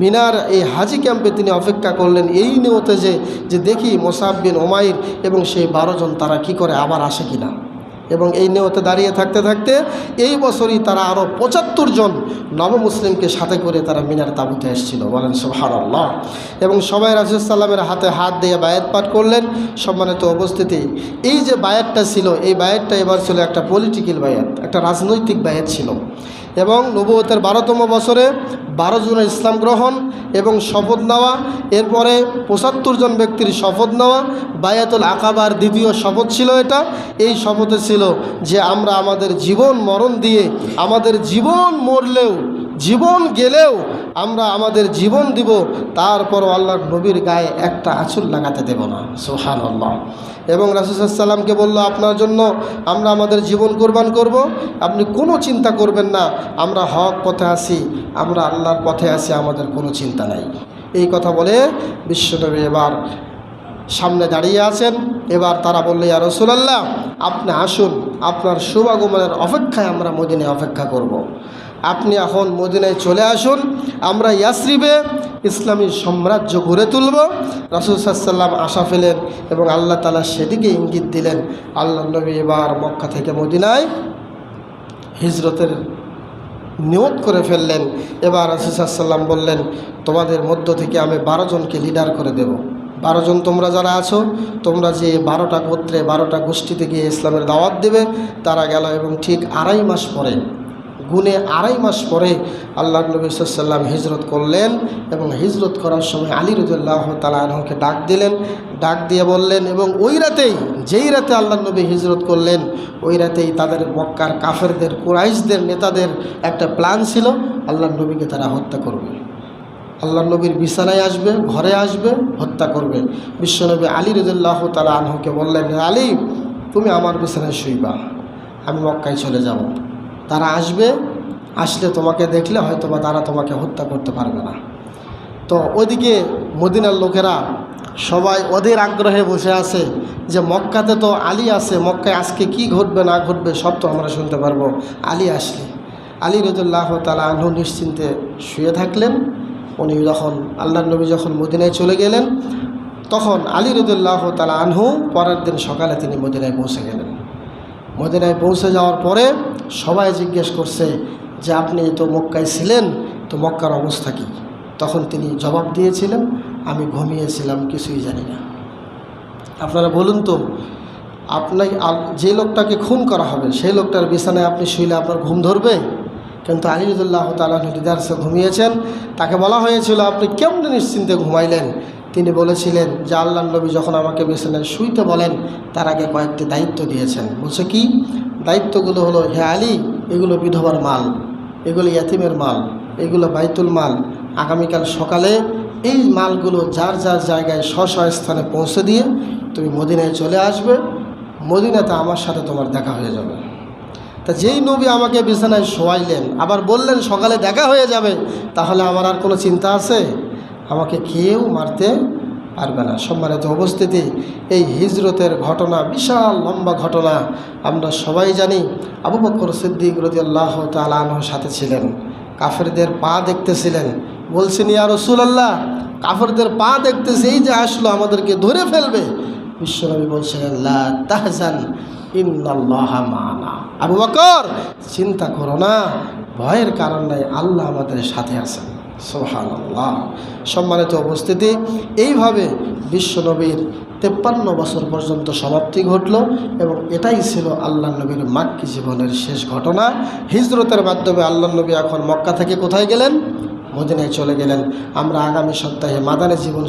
মিনার এই হাজি ক্যাম্পে তিনি অপেক্ষা করলেন এই নিয়তে যে দেখি মুসআব বিন উমাইর এবং সেই 12 জন তারা কি করে আবার আসে কিনা। এবং এই নিয়তে দাঁড়িয়ে থাকতে থাকতে এই বছরই তারা আরও 75 জন নবমুসলিমকে সাথে করে তারা মিনার তাঁবুতে এসেছিল, বলেন সুবহানাল্লাহ। এবং সবাই রাসূল সাল্লামের হাতে হাত দিয়ে বায়াত পাঠ করলেন। সম্মানিত উপস্থিতি, এই যে বায়াতটা ছিল এই বায়াতটা এবার ছিল একটা পলিটিক্যাল বায়াত, একটা রাজনৈতিক বায়াত ছিল। এবং নবুয়তের 12তম বছরে 12 জনের ইসলাম গ্রহণ এবং শপথ নেওয়া, এরপরে 75 জন ব্যক্তির শপথ নেওয়া, বায়াতুল আকাবার দ্বিতীয় শপথ ছিল এটা। এই শপথে ছিল যে আমরা আমাদের জীবন মরণ দিয়ে, আমাদের জীবন মরলেও জীবন গেলেও আমরা আমাদের জীবন দিব, তারপরও আল্লাহর নবীর গায়ে একটা আঁচল লাগাতে দেব না, সুবহানাল্লাহ। এবং রাসূল সাল্লাল্লাহু আলাইহি ওয়াসাল্লামকে বলল আপনার জন্য আমরা আমাদের জীবন কোরবান করব, আপনি কোনো চিন্তা করবেন না, আমরা হক পথে আছি, আমরা আল্লাহর পথে আছি, আমাদের কোনো চিন্তা নাই। এই কথা বলে বিশ্বনবী এবার সামনে দাঁড়িয়ে আছেন। এবার তারা বলল ইয়া রাসূলুল্লাহ আপনি আসুন, আপনার শুভাগমনের অপেক্ষায় আমরা মদিনায় অপেক্ষা করব। আপনি এখন মদিনায় চলে আসুন, আমরা ইয়াসরিবে ইসলামী সাম্রাজ্য গড়ে তুলব। রাসূল সাল্লাল্লাহু আলাইহি ওয়াসাল্লাম আশা ফেলেন এবং আল্লাহ তাআলা সেদিকে ইঙ্গিত দিলেন। আল্লাহর নবী এবার মক্কা থেকে মদিনায় হিজরতের নিয়ত করে ফেললেন। এবার রাসূল সাল্লাল্লাহু আলাইহি ওয়াসাল্লাম বললেন তোমাদের মধ্য থেকে আমি 12 জনকে লিডার করে দেব। 12 জন তোমরা যারা আছো, তোমরা যে 12টা গোত্রে 12টা গোষ্ঠীতে গিয়ে ইসলামের দাওয়াত দেবে। তারা গেল এবং ঠিক 2.5 মাস পরে, গুনে 2.5 মাস পরে আল্লাহ নবী সাল্লাল্লাহু আলাইহি ওয়াসাল্লাম হিজরত করলেন। এবং হিজরত করার সময় আলী রাদিয়াল্লাহু তাআলা আনহুকে ডাক দিলেন, ডাক দিয়ে বললেন, এবং ওই রাতেই, যেই রাতে আল্লাহ নবী হিজরত করলেন ওই রাতেই তাদের মক্কার কাফেরদের, কুরাইশদের নেতাদের একটা প্ল্যান ছিল আল্লাহ নবীকে তারা হত্যা করবে, আল্লাহ নবীর বিছানায় আসবে, ঘরে আসবে, হত্যা করবে। বিশ্বনবী আলী রাদিয়াল্লাহু তাআলা আনহুকে বললেন, আলী তুমি আমার বিছানায় শুইবা, আমি মক্কায় চলে যাব। তারা আসবে, আসলে তোমাকে দেখলে হয়তো বা তারা তোমাকে হত্যা করতে পারবে না। তো ওইদিকে মদিনার লোকেরা সবাই ওদের আগ্রহে বসে আছে যে মক্কাতে তো আলী আছে, মক্কায় আজকে কি ঘটবে না ঘটবে সব তো আমরা শুনতে পারবো। আলী আসলে, আলী রাদিয়াল্লাহু তাআলা আনহু নিশ্চিন্তে শুয়ে থাকলেন। উনি যখন আল্লাহর নবী যখন মদিনায় চলে গেলেন তখন আলী রাদিয়াল্লাহু তাআলা আনহু পরের দিন সকালে তিনি মদিনায় পৌঁছে গেলেন। মদিনায় পৌঁছে যাওয়ার পরে সবাই জিজ্ঞেস করছে যে আপনি তো মক্কায় ছিলেন, তো মক্কার অবস্থা কী? তখন তিনি জবাব দিয়েছিলেন, আমি ঘুমিয়েছিলাম, কিছুই জানি না। আপনারা বলুন তো, আপনার যে লোকটাকে খুন করা হবে সেই লোকটার বিছানায় আপনি শুইলে আপনার ঘুম ধরবে? কিন্তু আলী রাদিয়াল্লাহু তাআলা নিদারসে ঘুমিয়েছেন। তাকে বলা হয়েছিল আপনি কেমন নিশ্চিন্তে ঘুমাইলেন? তিনি বলেছিলেন যে আল্লাহর নবী যখন আমাকে বিছানায় শুইতে বলেন তার আগে কয়েকটি দায়িত্ব দিয়েছেন। বলছে কি দায়িত্বগুলো? হলো, হে আলী, এগুলো বিধবার মাল, এগুলো ইয়াতিমের মাল, এগুলো বাইতুল মাল। আগামীকাল সকালে এই মালগুলো যার যার জায়গায় স্ব স্থানে পৌঁছে দিয়ে তুমি মদিনায় চলে আসবে, মদিনাতে আমার সাথে তোমার দেখা হয়ে যাবে। তা যেই নবী আমাকে বিছানায় শোয়াইলেন আবার বললেন সকালে দেখা হয়ে যাবে, তাহলে আমার আর কোনো চিন্তা আছে? আমাকে কেউ মারতে পারবে না। সম্মানিত উপস্থিতি, এই হিজরতের ঘটনা বিশাল লম্বা ঘটনা। আমরা সবাই জানি আবু বকর সিদ্দিক রাদিয়াল্লাহু তাআলা আনহুর সাথে ছিলেন, কাফেরদের পা দেখতেছিলেন। বলছেন ইয়া রাসূলুল্লাহ, কাফেরদের পা দেখতেছে, এই যে আসলো আমাদেরকে ধরে ফেলবে। বিশ্বনবী বলছিলেন লা তাহজান ইন্নাল্লাহা মা'ানা। আবু বকর চিন্তা করো না, ভয়ের কারণ নাই, আল্লাহ আমাদের সাথে আছেন। সুবহানাল্লাহ। সম্মানিত উপস্থিতি, এইভাবে বিশ্বনবীর 53 বছর পর্যন্ত সমাপ্তি ঘটল এবং এটাই ছিল আল্লাহ নবীর মাক্কি জীবনের শেষ ঘটনা। হিজরতের মাধ্যমে আল্লাহ নবী এখন মক্কা থেকে কোথায় গেলেন? মদিনায় চলে গেলেন। আমরা আগামী সপ্তাহে মাদানী জীবন